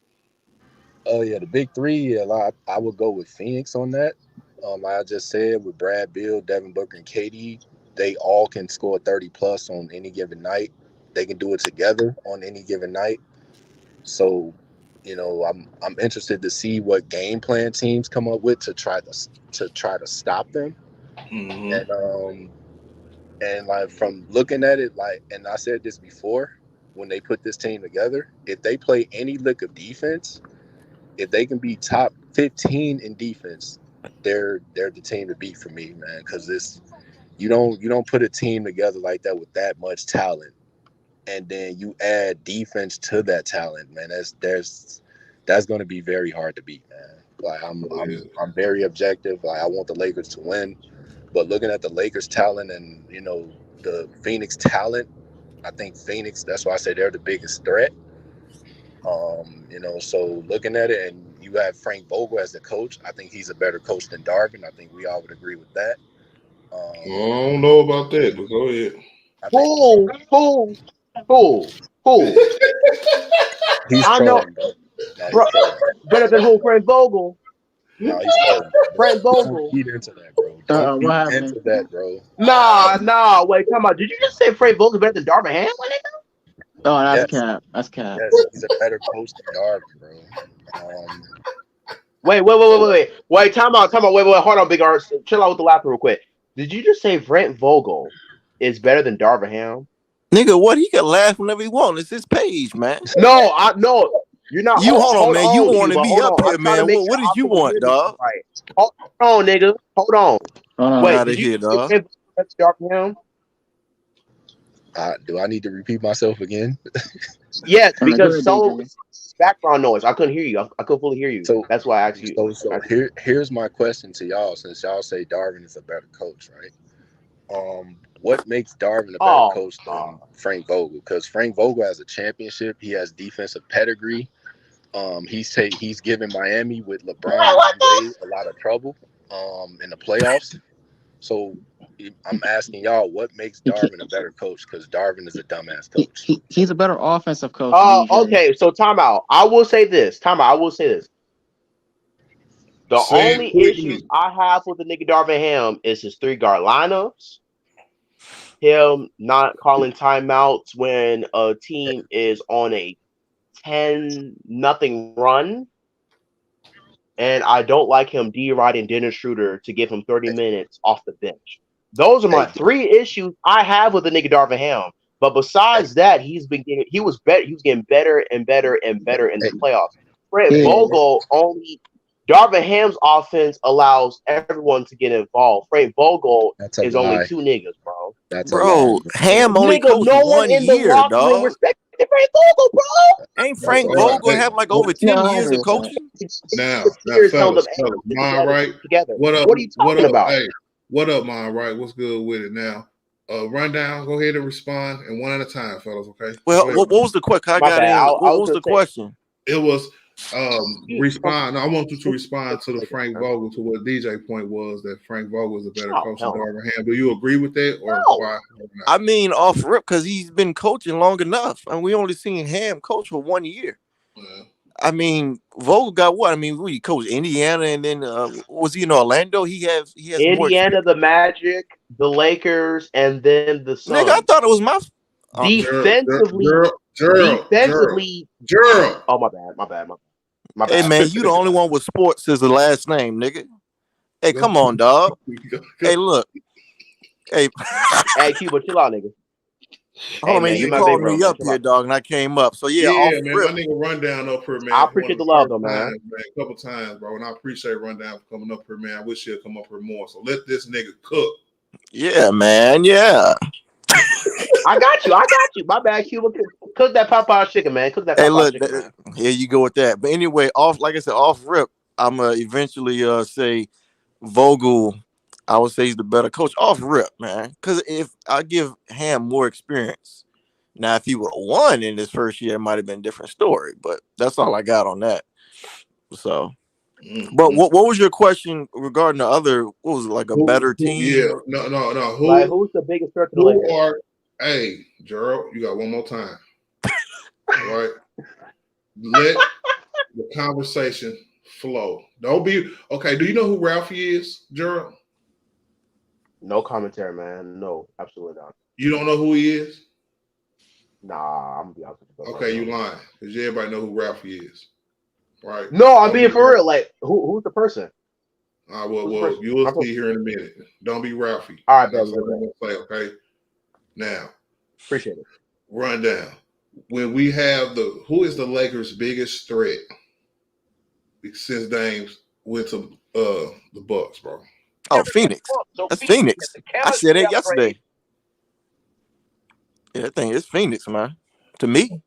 oh yeah, the big three, yeah, I would go with Phoenix on that. Like I just said, with Brad Beal, Devin Booker, and KD, they all can score 30 plus on any given night. they can do it together on any given night. So, I'm interested to see what game plan teams come up with to try to stop them. Mm-hmm. And like from looking at it, like, and I said this before, when they put this team together, if they play any lick of defense, if they can be top 15 in defense, they're the team to beat for me, man. Because this you don't put a team together like that with that much talent, and then you add defense to that talent, man. That's going to be very hard to beat, man. Like I'm very objective. Like I want the Lakers to win, but looking at the Lakers talent and the Phoenix talent, I think Phoenix. That's why I say they're the biggest threat. So looking at it, and you have Frank Vogel as the coach, I think he's a better coach than Darvin. I think we all would agree with that. I don't know about that, but go ahead. Fool. He's I know, trolling, bro. No, bro. he's trolling. Better than who? Frank Vogel. No, he's trolling. Frank Don't Vogel. feed into that, bro. Don't What feed happened? into that, bro. Nah. Wait, come on. Did you just say Frank Vogel better than Darvin Ham? Oh, that's Yes. cap. That's cap. Yes, he's a better coach than Darvin, bro. Wait. Wait, time out. Wait, hold on, Big R. Chill out with the laughter real quick. Did you just say Frank Vogel is better than Darvin Ham? Nigga, what? He can laugh whenever he wants. It's his page, man. No. You're not. Hold on, man. You want to be Hold up on. here, man. What did you want, dog? Right. Hold on, nigga. Hold on. Wait, Outta did you here, say dog. Frank Vogel better than Darvin Ham? Do I need to repeat myself again? Yes, Go because ahead, so DJ. background noise. I couldn't hear you. I couldn't fully hear you. So That's why I asked you. Here's my question to y'all, since y'all say Darvin is a better coach, right? What makes Darvin a better coach than Frank Vogel? Because Frank Vogel has a championship. He has defensive pedigree. He's given Miami with LeBron and Wade a lot of trouble in the playoffs. So I'm asking y'all, what makes Darvin a better coach? Because Darvin is a dumbass coach. He's a better offensive coach. Okay. So time out. I will say this. The only issues I have with the nigga Darvin Ham is his 3-guard lineups. Him not calling timeouts when a team is on a 10-0 run. And I don't like him deriding Dennis Schroeder to give him 30 minutes off the bench. Those are my 3 issues I have with the nigga Darvin Ham. But besides that, he was getting better and better and better in the playoffs. Frank Vogel Darvin Ham's offense allows everyone to get involved. Frank Vogel is only 2 niggas, bro. Bro, Ham only coached no 1 year, dog. Respected Frank Vogel, bro. Ain't Frank Vogel have like over 10 years of coaching? Now, fellas, mine right. What up? What are you talking about? Hey, what up, mine right? What's good with it now? Rundown. Go ahead and respond, and one at a time, fellas. Okay. Well, what was the question? What was the question? It was respond. No, I want you to respond to the Frank Vogel, to what DJ point was, that Frank Vogel is a better coach than Darvin Ham. Do you agree with that, or why? I mean, off rip, because he's been coaching long enough, and we only seen Ham coach for 1 year. Yeah. I mean, Vogel got what? I mean, he coached Indiana, and then was he in Orlando? He has Indiana, the Magic, the Lakers, and then the Suns. Nigga, I thought it was my defensively. Gerald. Oh, my bad. Hey man, you the only one with sports as the last name, nigga. Hey, come on, dog. Hey, look. Hey, Cuba, chill out, nigga. Hold on, man. You called me up here, dog, and I came up. So yeah, man. My nigga Rundown up here, man. I appreciate the love, though, man. A couple times, bro, and I appreciate Rundown for coming up here, man. I wish he'd come up here more. So let this nigga cook. Yeah, man. Yeah. I got you. My bad, Cuba. Cook that Popeye chicken, man. Cook that Popeye chicken, man. Here you go with that. But anyway, like I said, off rip, I'm gonna eventually say Vogel. I would say he's the better coach off rip, man. Because if I give Ham more experience, now if he would have won in his first year, it might have been a different story. But that's all I got on that. So, but what was your question regarding the other? What was it, like a better team? Yeah, no. Who's the biggest threat to the Lakers? Hey, Gerald, you got one more time. All right. Let the conversation flow. Don't be okay. Do you know who Ralphie is, Gerald? No commentary, man. No, absolutely not. You don't know who he is? Nah, I'm gonna be honest with you. Bro. Okay, you No. lying because everybody know who Ralphie is, right? No, I'm Don't be being for Ralphie. real. Like, who's the person? Well, Who's the well, person? you will I'm supposed. see here in a minute. Don't be Ralphie. All right, That's baby, all baby. I'm gonna say. Okay, now Appreciate it. run down. When we have who is the Lakers' biggest threat since Dame went to the Bucks, bro? Oh, Phoenix. That's Phoenix. I said it yesterday. Yeah, I think it's Phoenix, man. To me.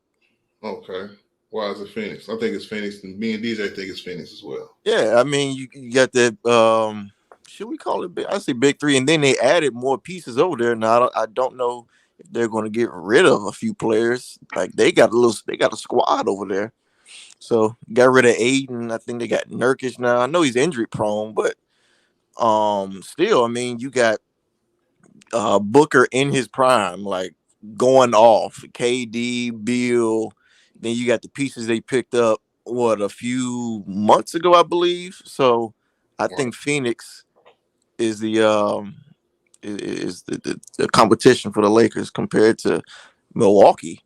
Okay. Why is it Phoenix? I think it's Phoenix, and me and DJ think it's Phoenix as well. Yeah, I mean you got that should we call it big? I say big three, and then they added more pieces over there. Now I don't know if they're gonna get rid of a few players. Like they got a squad over there. So got rid of Aiden. I think they got Nurkic now. I know he's injury prone, but still, I mean, you got Booker in his prime, like going off. KD, Bill. Then you got the pieces they picked up a few months ago, I believe. So I Right. think Phoenix is the competition for the Lakers compared to Milwaukee.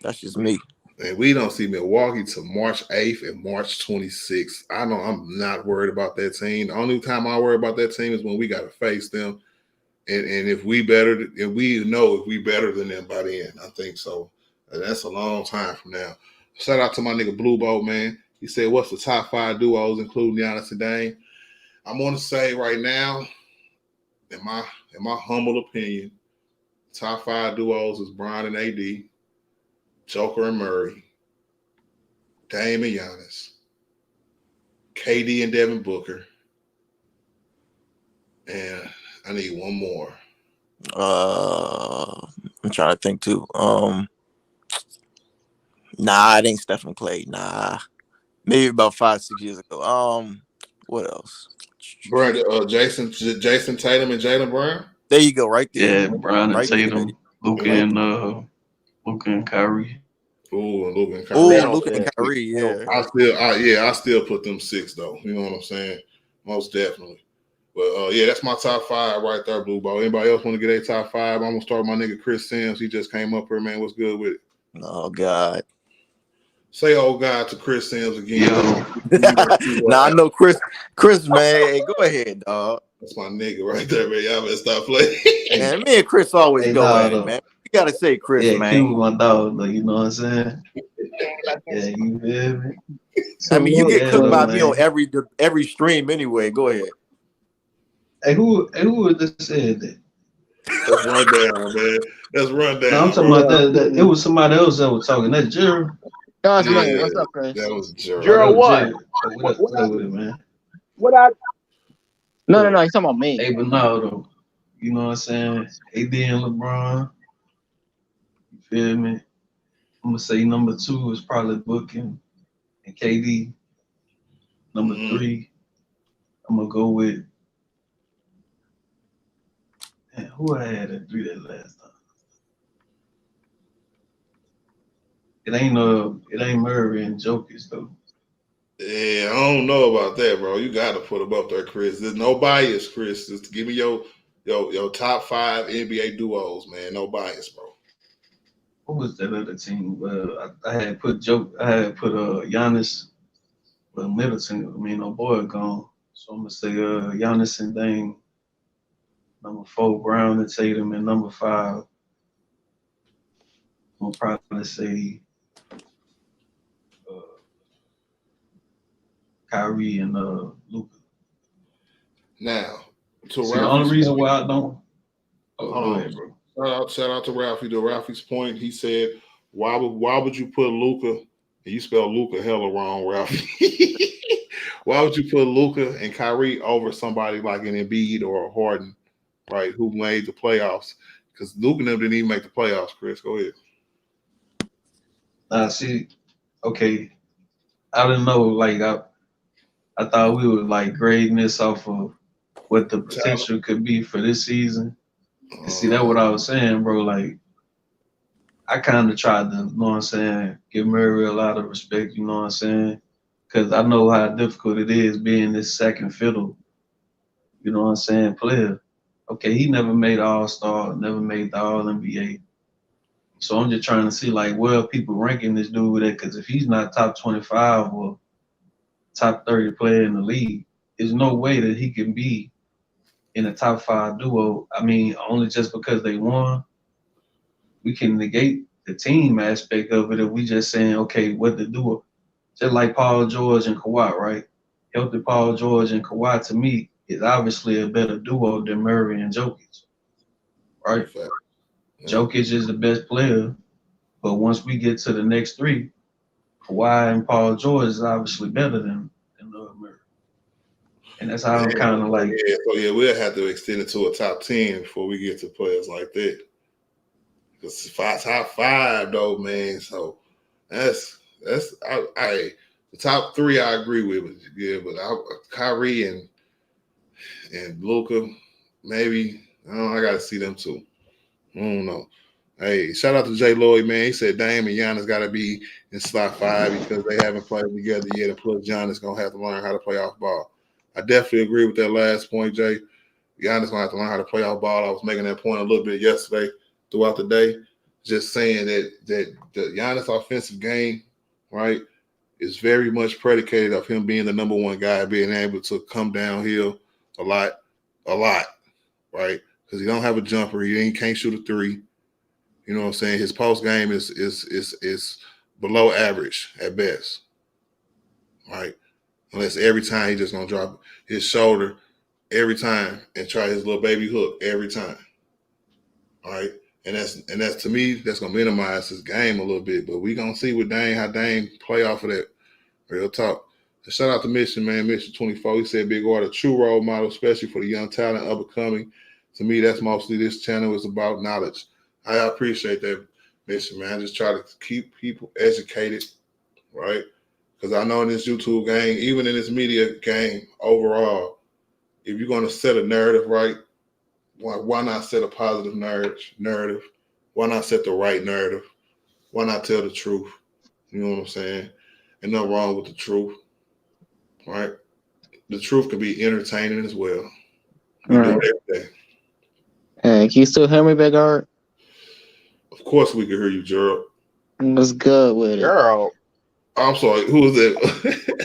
That's just me. And we don't see Milwaukee till March 8th and March 26th. I'm not worried about that team. The only time I worry about that team is when we got to face them. And if we better, if we know if we better than them by then, I think so. And that's a long time from now. Shout out to my nigga Blue Boat, man. He said, what's the top 5 duos, including Giannis and Dame? I'm going to say right now, in my humble opinion, top 5 duos is Bron and AD, Joker and Murray, Dame and Giannis, KD and Devin Booker, and I need one more. I'm trying to think too. Nah, it ain't Stephen Clay. Nah, maybe about 5-6 years ago. What else? Brandon, Jason Tatum and Jaylen Brown. There you go, right there, Yeah, Brown and right there, Tatum, Luka right and there. Luka and Kyrie. Ooh, and Luka and Oh, Kyrie. They don't Luka and fit. Kyrie, They don't yeah. fit. I still put them 6 though. You know what I'm saying? Most definitely. But yeah, that's my top 5 right there, Blue Ball. Anybody else want to get a top 5? I'm gonna start with my nigga Chris Sims. He just came up here, man. What's good with it? Oh God. Say oh God to Chris Sims again. Yo, Now I know Chris, man. Hey, go ahead, dog. That's my nigga right there, man. Y'all better stop playing. hey, Man, me and Chris always hey, go nah, at it, though. man. You gotta say Chris, Yeah, Q man. my dog, though. You know what I'm saying? Yeah, you feel me? I So mean, you look, get Yeah, cooked though, by me on man. every stream anyway. Go ahead. Who would just said that? Let's run down, man. Let's run No, I'm down, talking bro. about that. It was somebody else that was talking. That Jerry. God's Yeah, man, what's up, Chris? that was Oh, that Gerald, Gerald. was what? Jerry. Oh, What? What what I? up with it, man? What I? No, he's talking about me. Hey, but no, though. You know what I'm saying? AD and LeBron. You feel me? I'm gonna say number 2 is probably Booking and KD. Number Mm-hmm. 3, I'm gonna go with who I had at 3 that last time. It ain't Murray and Jokic though. Yeah, I don't know about that, bro. You got to put them up there, Chris. There's no bias, Chris. Just give me your top 5 NBA duos, man. No bias, bro. What was that other team? I had put Giannis, well Middleton. I mean, no boy gone. So I'm gonna say Giannis and Dame. Number 4, Brown and Tatum, and number 5, I'm gonna probably say uh, Kyrie and Luka. Now, to See, the only Ralphie's reason point, why I don't. Oh, hold go on. ahead, bro. Shout out to Ralphie. To Ralphie's point, he said, why would you put Luka, and you spell Luka hella wrong, Ralphie. Why would you put Luka and Kyrie over somebody like an Embiid or a Harden, right, who made the playoffs? Because Luka and them didn't even make the playoffs, Chris. Go ahead. See, okay, I didn't know. Like I thought we were like grading this off of what the potential could be for this season. And see, that's what I was saying, bro. Like I kind of tried to, you know what I'm saying, give Murray a lot of respect. You know what I'm saying? Because I know how difficult it is being this second fiddle. You know what I'm saying? Player. Okay, he never made All-Star, never made the All NBA. So I'm just trying to see like where people ranking this dude at, because if he's not top 25 or top 30 player in the league, there's no way that he can be in a top 5 duo. I mean, only just because they won, we can negate the team aspect of it if we just saying, okay, what the duo. Just like Paul George and Kawhi, right? Healthy Paul George and Kawhi to me is obviously a better duo than Murray and Jokic, right? Fact. Yeah. Jokic is the best player, but once we get to the next three, Kawhi and Paul George is obviously better than Murray. And that's how I'm kind of like. Yeah, so yeah, we'll have to extend it to a top 10 before we get to players like that. Because top 5 though, man. So that's I the top 3 I agree with. Yeah, but Kyrie and Luka, maybe I gotta see them too. I don't know. Hey, shout out to Jay Lloyd, man. He said Dame and Giannis got to be in slot 5 because they haven't played together yet. And plus, Giannis going to have to learn how to play off ball. I definitely agree with that last point, Jay. Giannis going to have to learn how to play off ball. I was making that point a little bit yesterday throughout the day, just saying that the Giannis offensive game, right, is very much predicated of him being the number one guy, being able to come downhill a lot, right? Because he don't have a jumper. He can't shoot a 3. You know what I'm saying? His post game is below average at best, right? Unless every time he just gonna drop his shoulder every time and try his little baby hook every time, all right? And that's to me that's gonna minimize his game a little bit. But we gonna see with Dame how Dame play off of that. Real talk. And shout out to Mission, man. Mission 24. He said Big R, a true role model, especially for the young talent up and coming. To me, that's mostly this channel is about knowledge. I appreciate that, Mission, man. I just try to keep people educated, right? Because I know in this YouTube game, even in this media game overall, if you're going to set a narrative right, why not set a positive narrative? Why not set the right narrative? Why not tell the truth? You know what I'm saying? And nothing wrong with the truth, right? The truth can be entertaining as well. We do it every day. Hey, can you still hear me, Big Art? Of course we can hear you, Gerald. What's good with it? Girl. I'm sorry. Who was that?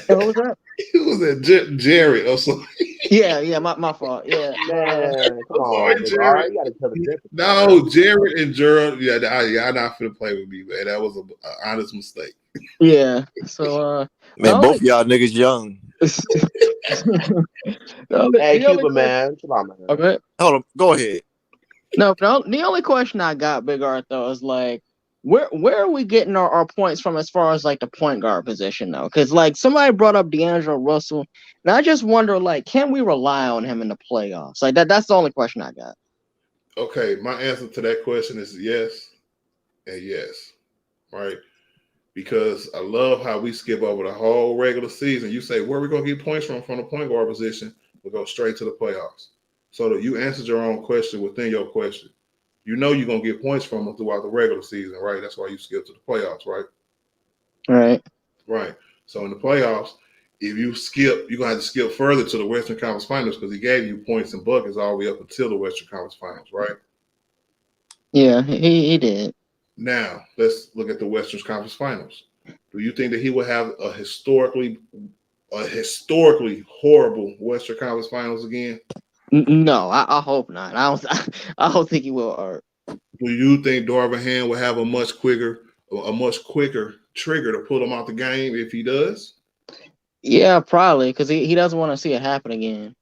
Who was that? Who was that? Jared or something. Yeah, my fault. Yeah. Man, come on, Big R. You gotta tell the difference. No, Jared and Gerald. Yeah, y'all not finna play with me, man. That was an honest mistake. Yeah. So, Man, both y'all niggas young. Hey, Cuba, man. Come on, man. Okay. Hold on. Go ahead. No, the only question I got, Big Art, though, is like, where are we getting our points from as far as like the point guard position, though? Because like somebody brought up D'Angelo Russell, and I just wonder, like, can we rely on him in the playoffs? Like that's the only question I got. Okay, my answer to that question is yes and yes, right? Because I love how we skip over the whole regular season. You say, where are we going to get points from the point guard position? We'll go straight to the playoffs. So that you answered your own question within your question. You know you're going to get points from them throughout the regular season, right? That's why you skip to the playoffs, right? Right. Right. So in the playoffs, if you skip, you're going to have to skip further to the Western Conference Finals because he gave you points and buckets all the way up until the Western Conference Finals, right? Yeah, he did. Now, let's look at the Western Conference Finals. Do you think that he would have a historically horrible Western Conference Finals again? No, I hope not. I don't think he will. Art. Do you think Darvin Ham will have a much quicker trigger to pull him out the game if he does? Yeah, probably, because he doesn't want to see it happen again.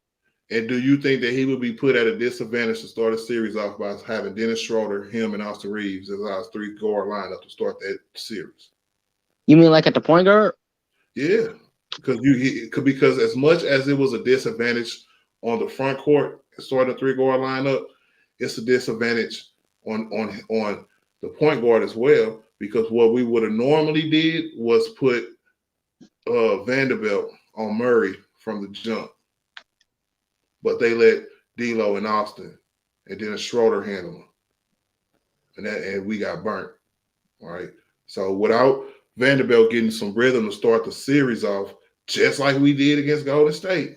And do you think that he would be put at a disadvantage to start a series off by having Dennis Schroeder, him, and Austin Reeves as our 3-guard lineup to start that series? You mean like at the point guard? Yeah, because as much as it was a disadvantage on the front court starting a 3-guard lineup, it's a disadvantage on the point guard as well. Because what we would have normally did was put Vanderbilt on Murray from the jump. But they let D'Lo and Austin and then Schroeder handle them. And we got burnt, right? So without Vanderbilt getting some rhythm to start the series off, just like we did against Golden State,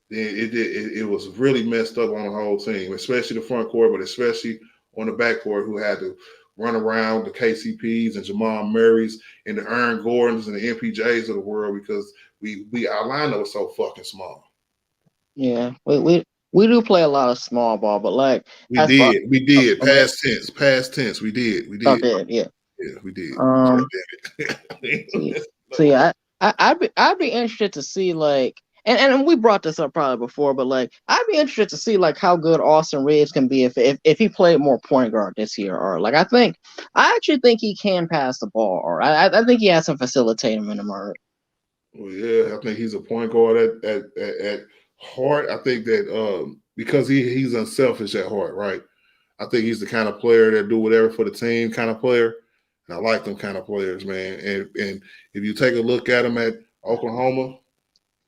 then it was really messed up on the whole team, especially the front court, but especially on the back court who had to run around the KCPs and Jamal Murrays and the Aaron Gordons and the MPJs of the world because our lineup was so fucking small. Yeah, we do play a lot of small ball, but like We as far did. Past tense. We did. yeah. Yeah, we did. Um, God damn so, it. so yeah, I'd be interested to see like, and we brought this up probably before, but like I'd be interested to see like how good Austin Reeves can be if he played more point guard this year, or like I actually think he can pass the ball, or I think he has some facilitating in him, or Well, yeah, I think he's a point guard at heart. I think that because he's unselfish at heart, right? I think he's the kind of player that do whatever for the team kind of player. And I like them kind of players, man. And if you take a look at him at Oklahoma,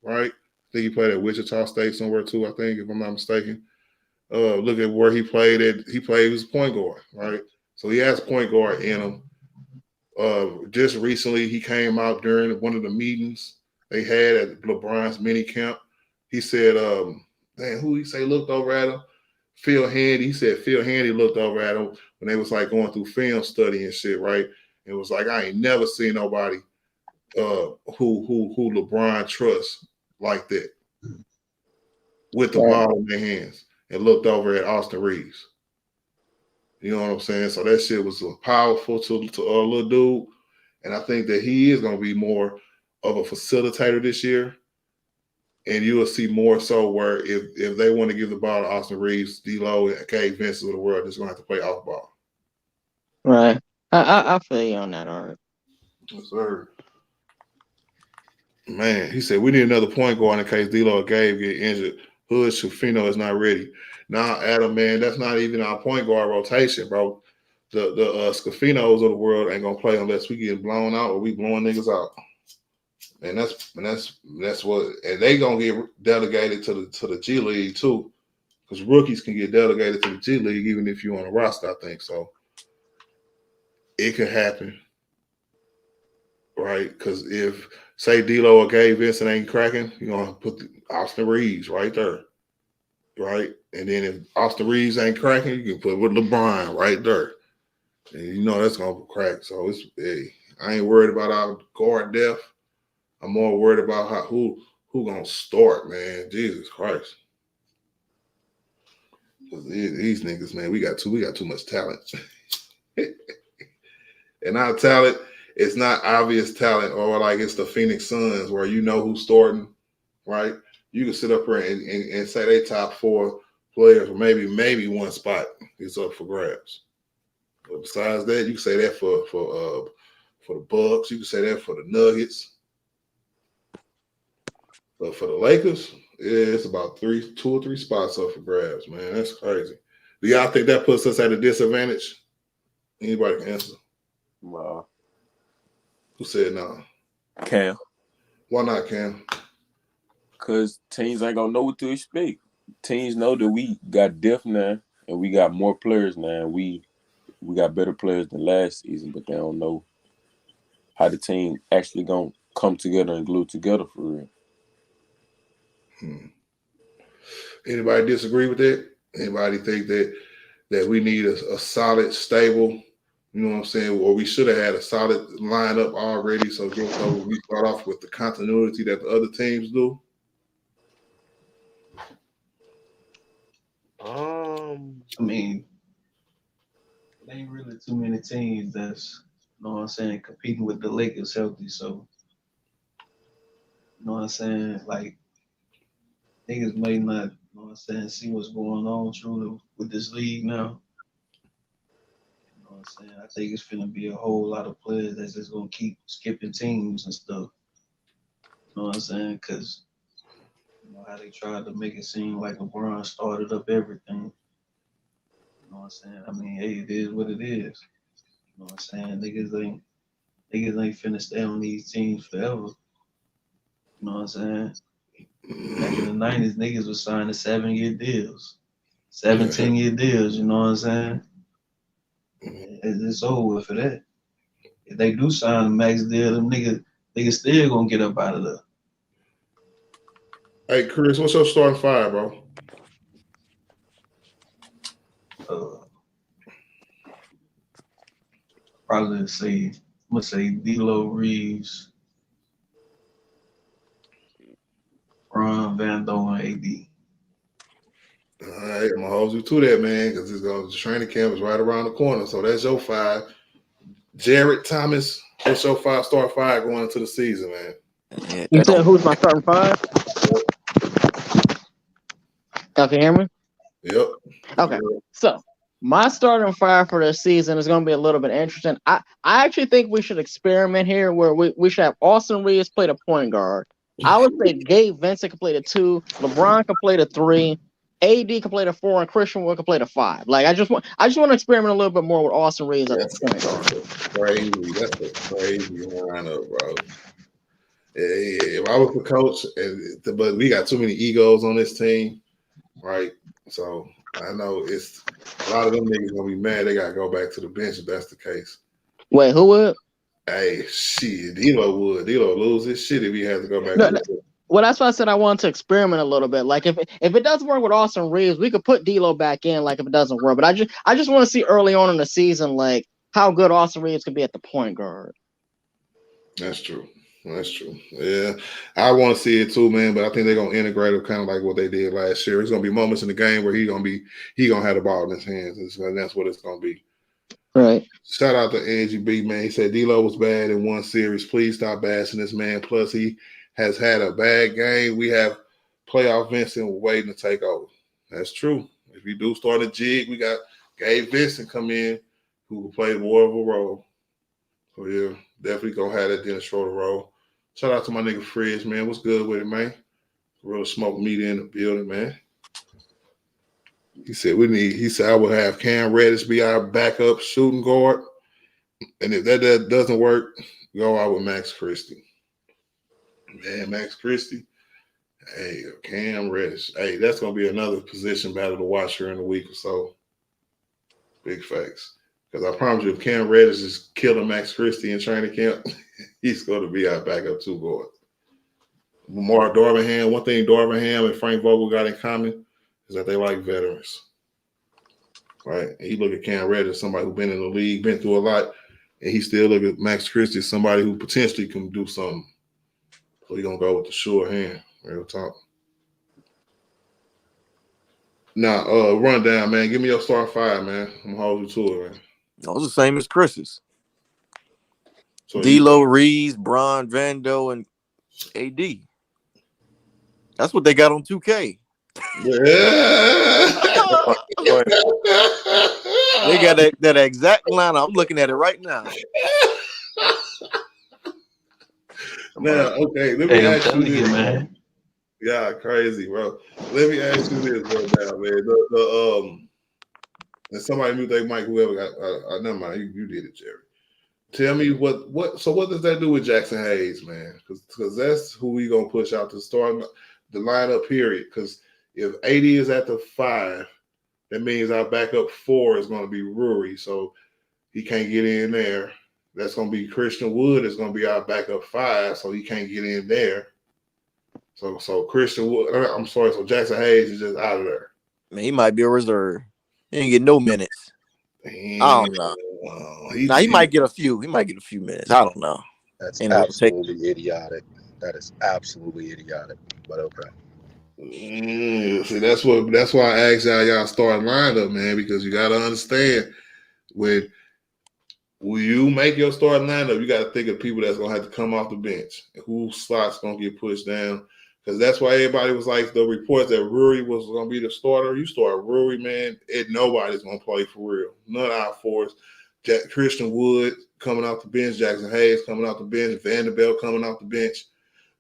right? I think he played at Wichita State somewhere too, I think, if I'm not mistaken. Look at where he played at. He played as point guard, right? So he has point guard in him. Just recently, he came out during one of the meetings they had at LeBron's mini camp. He said, who he say looked over at him? Phil Handy. He said Phil Handy looked over at him when they was like going through film study and shit, right? It was like, I ain't never seen nobody who LeBron trusts like that with the ball in their hands, and looked over at Austin Reeves. You know what I'm saying? So that shit was powerful to a little dude. And I think that he is going to be more of a facilitator this year. And you will see more so where if they want to give the ball to Austin Reeves, D-Lo, and Gabe Vincent of the world, they're going to have to play off ball. right. I feel you on that, Art. Yes, sir. Man, he said, we need another point guard in case D-Lo or Gabe get injured. Hood Shafino is not ready. Nah, Adam, man, that's not even our point guard rotation, bro. The Scafinos of the world ain't gonna play unless we get blown out or we blowing niggas out. And that's what, and they gonna get delegated to the G League too, because rookies can get delegated to the G League even if you're on a roster. I think so. It could happen, right? Because if say D'Lo or Gabe Vincent ain't cracking, you're gonna put Austin Reeves right there, right? And then if Austin Reeves ain't cracking, you can put with LeBron right there, and you know that's gonna crack. So I ain't worried about our guard depth. I'm more worried about who gonna start, man. Jesus Christ. These niggas, man, we got too much talent. And our talent, it's not obvious talent, or like it's the Phoenix Suns where you know who's starting, right? You can sit up here and say they top 4 players, or maybe one spot is up for grabs. But besides that, you can say that for the Bucks, you can say that for the Nuggets. But for the Lakers, it's about 2 or 3 spots up for grabs, man. That's crazy. Do y'all think that puts us at a disadvantage? Anybody can answer. Wow. Who said no? Cam. Why not, Cam? Because teams ain't going to know what to expect. Teams know that we got depth now, and we got more players now. We got better players than last season, but they don't know how the team actually going to come together and glue together for real. Anybody disagree with that? Anybody think that we need a solid, stable, you know what I'm saying, or we should have had a solid lineup already, so we start off with the continuity that the other teams do? I mean, there ain't really too many teams that's, you know what I'm saying, competing with the Lakers healthy. So, you know what I'm saying, like niggas may not, you know what I'm saying, see what's going on truly with this league now. You know what I'm saying? I think it's gonna be a whole lot of players that's just gonna keep skipping teams and stuff. You know what I'm saying? Because you know how they tried to make it seem like LeBron started up everything. You know what I'm saying? I mean, hey, it is what it is. You know what I'm saying? Niggas ain't finna stay on these teams forever. You know what I'm saying? Back in the 90s, niggas was signing 7-year deals, 17-year deals, you know what I'm saying? It's over for that. If they do sign a max deal, them niggas still gonna get up out of there. Hey, Chris, what's your starting 5, bro? probably say I'm gonna say D'Lo Reeves, Ron Vando, and AD. All right, I'm gonna hold you to that, man, because the training camp is right around the corner. So that's your 5. Jared Thomas, what's your 5 start 5 going into the season, man? Yeah, You that said don't. who's my starting 5? Y'all can hear me? Yep. Okay. So my starting 5 for this season is going to be a little bit interesting. I actually think we should experiment here where we should have Austin Reeves play the point guard. I would say Gabe Vincent can play the 2, LeBron can play the 3, AD can play the 4, and Christian Wood can play the 5. Like I just want to experiment a little bit more with Austin Reeves at the point guard. Crazy. That's a crazy lineup, bro. If I was the coach, but we got too many egos on this team, right? So I know it's a lot of them niggas gonna be mad. They gotta go back to the bench if that's the case. Wait, who would? Hey, shit, D'Lo would. D'Lo lose his shit if he has to go back No, to the bench. well, that's why I said I wanted to experiment a little bit. Like if it doesn't work with Austin Reeves, we could put D'Lo back in. Like if it doesn't work, but I just want to see early on in the season like how good Austin Reeves could be at the point guard. That's true. That's true. Yeah, I want to see it too, man. But I think they're gonna integrate it kind of like what they did last year. There's gonna be moments in the game where he gonna have the ball in his hands, and that's what it's gonna be. Right. Shout out to Angie B, man. He said D'Lo was bad in one series. Please stop bashing this man. Plus, he has had a bad game. We have playoff Vincent waiting to take over. That's true. If you do start a jig, we got Gabe Vincent come in who will play more of a role. So yeah, definitely gonna have that Dennis Schroeder role. Shout out to my nigga Fridge, man. What's good with it, man? Real smoke media in the building, man. He said I would have Cam Reddish be our backup shooting guard. And if that doesn't work, go out with Max Christie. Man, Max Christie. Hey, Cam Reddish. Hey, that's gonna be another position battle to watch here in a week or so. Big facts. Because I promise you, if Cam Reddish is killing Max Christie in training camp, he's going to be our backup 2 guard. Lamar Darvingham, one thing Darvingham and Frank Vogel got in common is that they like veterans. Right? And you look at Cam Reddish, somebody who's been in the league, been through a lot, and he still look at Max Christie, somebody who potentially can do something. So he's going to go with the sure hand. Real talk. Now, rundown, man. Give me your start 5, man. I'm going to hold you to it, man. Those the same as Chris's. So D'Lo Reeves, Bron Vando, and AD. That's what they got on 2K. They got that exact lineup. I'm looking at it right now. Now, okay, let me ask you this, man. Yeah, crazy, bro. Let me ask you this, bro. Now, man. And somebody knew they might whoever got. Never mind, you did it, Jerry. Tell me what. So what does that do with Jackson Hayes, man? Because that's who we gonna push out to start the lineup. Period. Because if 80 is at the 5, that means our backup 4 is gonna be Rury. So he can't get in there. That's gonna be Christian Wood is gonna be our backup 5, so he can't get in there. So Christian Wood. I'm sorry. So Jackson Hayes is just out of there. Man, he might be a reserve. He didn't get no minutes. Damn. I don't know. He might get a few. He might get a few minutes. I don't know. That's absolutely idiotic. That is absolutely idiotic. But okay. See, that's why I asked y'all start lineup, man, because you got to understand when you make your starting lineup, you got to think of people that's gonna have to come off the bench and whose slots gonna get pushed down. Because that's why everybody was like the reports that Rury was gonna be the starter. You start Rury, man, nobody's gonna play for real. None of our 4s. Christian Wood coming off the bench, Jackson Hayes coming off the bench, Vanderbilt coming off the bench.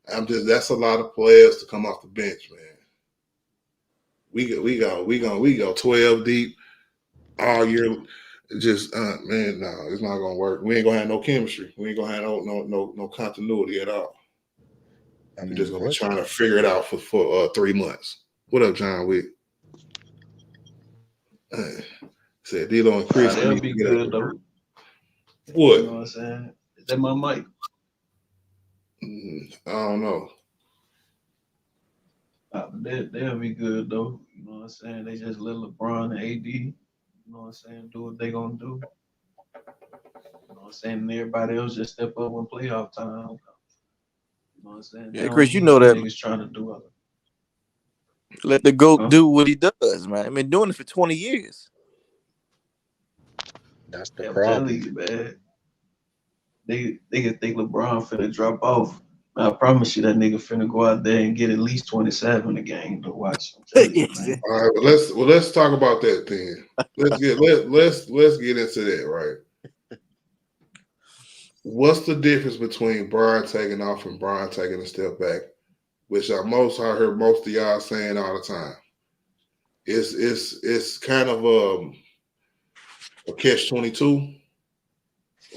That's a lot of players to come off the bench, man. We go 12 deep all year. Just man, no, it's not gonna work. We ain't gonna have no chemistry. We ain't gonna have no continuity at all. We're just gonna be trying to figure it out for 3 months. What up, John Wick? Said D'Lo and Chris. That'll be good though. What? You know what I'm saying? Is that my mic? I don't know. They'll be good though. You know what I'm saying? They just let LeBron and AD, you know what I'm saying, do what they gonna do. You know what I'm saying everybody else just step up when playoff time. You know what I'm saying? They Yeah, don't Chris, you need know them that. niggas trying to do other. Let the GOAT Huh? do what he does, man. I've been doing it for 20 years. That's the Yeah, I'm telling problem. you, man. They can think LeBron finna drop off. I promise you that nigga finna go out there and get at least 27 a game to watch. I'm telling you, man. All right, let's talk about that then. Let's get into that, right? What's the difference between Brian taking off and Brian taking a step back? Which I heard most of y'all saying all the time. It's kind of a catch-22,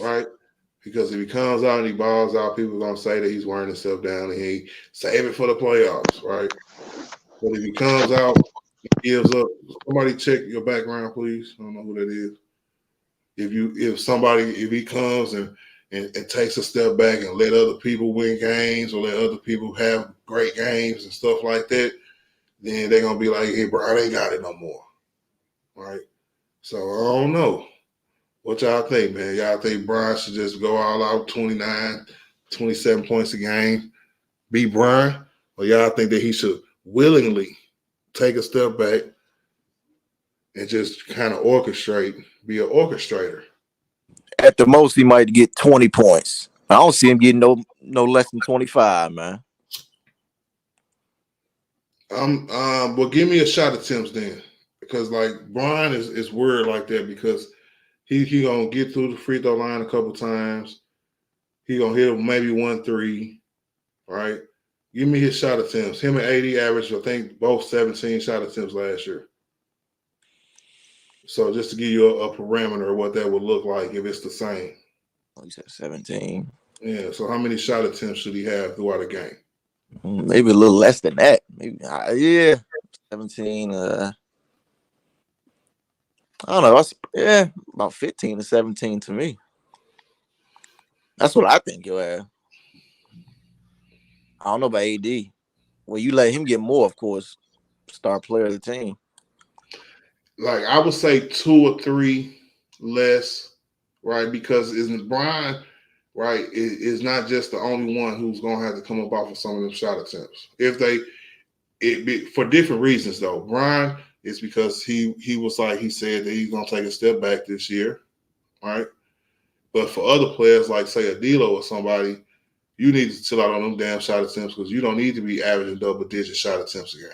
right? Because if he comes out and he balls out, people are gonna say that he's wearing himself down and he save it for the playoffs, right? But if he comes out, gives up. Somebody check your background, please. I don't know who that is. If he comes and takes a step back and let other people win games or let other people have great games and stuff like that, then they're gonna be like, hey, Brian ain't got it no more. Right? So I don't know. What y'all think, man? Y'all think Brian should just go all out 29, 27 points a game, beat Brian? Or y'all think that he should willingly take a step back and just kind of be an orchestrator? At the most, he might get 20 points. I don't see him getting no less than 25, man. Well, give me a shot attempts then, because like Brian is weird like that because he gonna get through the free throw line a couple times. He gonna hit maybe 1-3, right? Give me his shot attempts. Him and AD averaged, I think, both 17 shot attempts last year. So just to give you a parameter of what that would look like if it's the same. Oh, you said 17. Yeah. So how many shot attempts should he have throughout a game? Maybe a little less than that. Maybe, yeah, 17. I don't know. About 15 to 17 to me. That's what I think you'll have. I don't know about AD. Well, you let him get more, of course, star player of the team. Like I would say 2 or 3 less, right? Because isn't Brian, right, is not just the only one who's gonna have to come up off of some of them shot attempts. For different reasons though. Brian is because he was like he said that he's gonna take a step back this year, right? But for other players, like say a D'Lo or somebody, you need to chill out on them damn shot attempts because you don't need to be averaging double-digit shot attempts a game.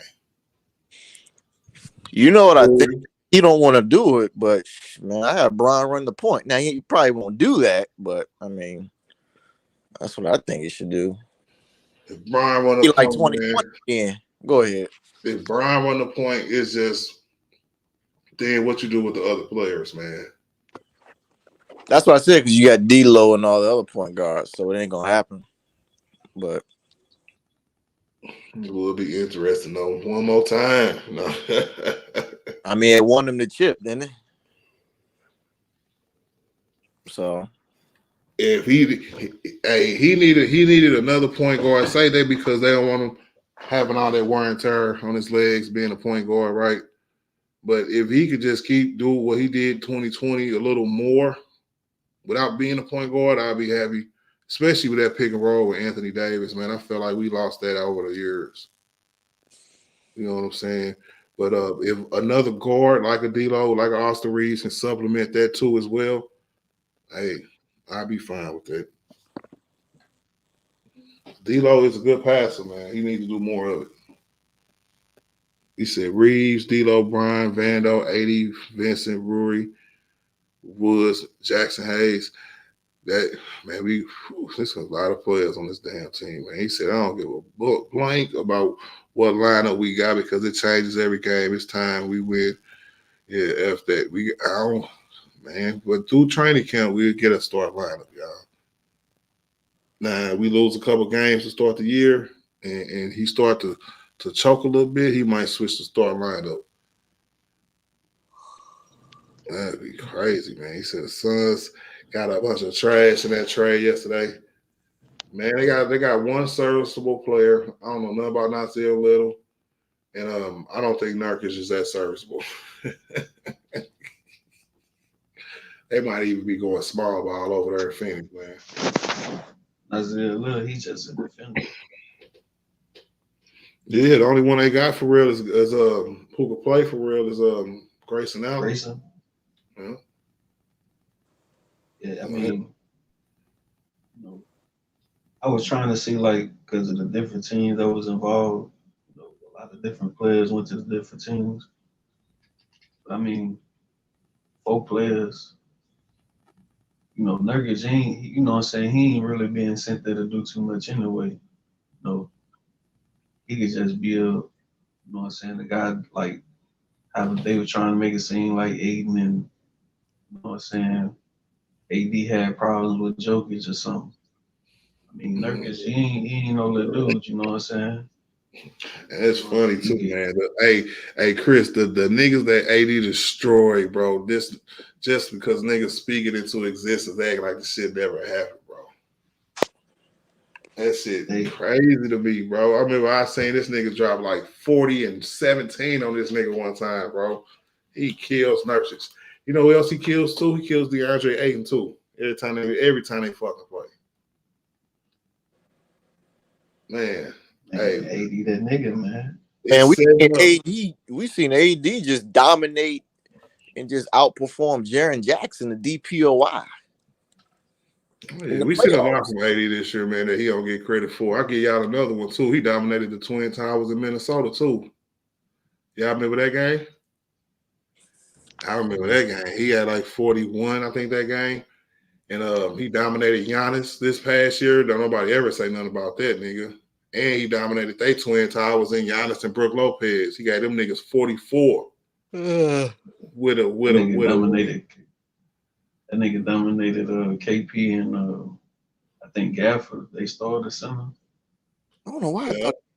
You know what I think? He don't want to do it, but man, I have Brian run the point. Now he probably won't do that, but I mean, that's what I think he should do. If Brian run He the like point, 20. man. Yeah, go ahead. If Brian run the point, it's just then what you do with the other players, man. That's what I said because you got D'Lo and all the other point guards, so it ain't gonna happen. But it will be interesting though. One more time. No. I mean, it won him the chip, didn't it? So if he needed another point guard. Say that because they don't want him having all that wear and tear on his legs, being a point guard, right? But if he could just keep doing what he did 2020 a little more without being a point guard, I'd be happy. Especially with that pick and roll with Anthony Davis, man. I feel like we lost that over the years. You know what I'm saying? But if another guard like a D'Lo, like a Austin Reeves can supplement that too as well, hey, I'd be fine with that. D'Lo is a good passer, man. He needs to do more of it. He said Reeves, D'Lo, Brian, Vando, 80, Vincent, Rury, Woods, Jackson Hayes. That man, there's a lot of players on this damn team, man. He said, I don't give a book blank about what lineup we got because it changes every game. It's time we win. Yeah, F that. Man. But through training camp, we'll get a start lineup, y'all. Now we lose a couple games to start the year, and he start to choke a little bit, he might switch the start lineup. That'd be crazy, man. He said the Suns got a bunch of trash in that trade yesterday. Man, they got one serviceable player. I don't know nothing about Nasir Little, and I don't think Nurkic is that serviceable. They might even be going small ball over there in Phoenix, man. Isaiah Lillard, he's just a defender. Yeah, the only one they got for real is who can play for real is Grayson Allen. Grayson. Yeah. Yeah, I mean, you know, I was trying to see like because of the different teams that was involved. You know, a lot of different players went to the different teams. But, I mean, 4 players. You know, Nurkic, you know what I'm saying, he ain't really being sent there to do too much anyway. You know, he could just be you know what I'm saying, the guy like how they were trying to make it seem like Aiden and, you know what I'm saying, AD had problems with Jokic or something. I mean, Nurkic, he ain't no little dude, you know what I'm saying? And it's funny too, man. Hey, Chris, the niggas that AD destroyed, bro, this just because niggas speak it into existence, acting like the shit never happened, bro. That shit crazy to me, bro. I remember I seen this nigga drop like 40 and 17 on this nigga one time, bro. He kills nurses. You know who else he kills too? He kills DeAndre Ayton too. Every time they fucking play. Man, hey, AD that nigga, man. And we seen AD just dominate and just outperform Jaren Jackson, the DPOI. Yeah, we seen a lot from AD this year, man, that he don't get credit for. I'll give y'all another one too. He dominated the Twin Towers in Minnesota too. Y'all remember that game? I remember that game. He had like 41, I think, that game. And he dominated Giannis this past year. Don't nobody ever say nothing about that, nigga. And he dominated they Twin Towers in Giannis and Brook Lopez. He got them niggas 44. That nigga dominated KP and I think Gafford. They started center. I don't know why.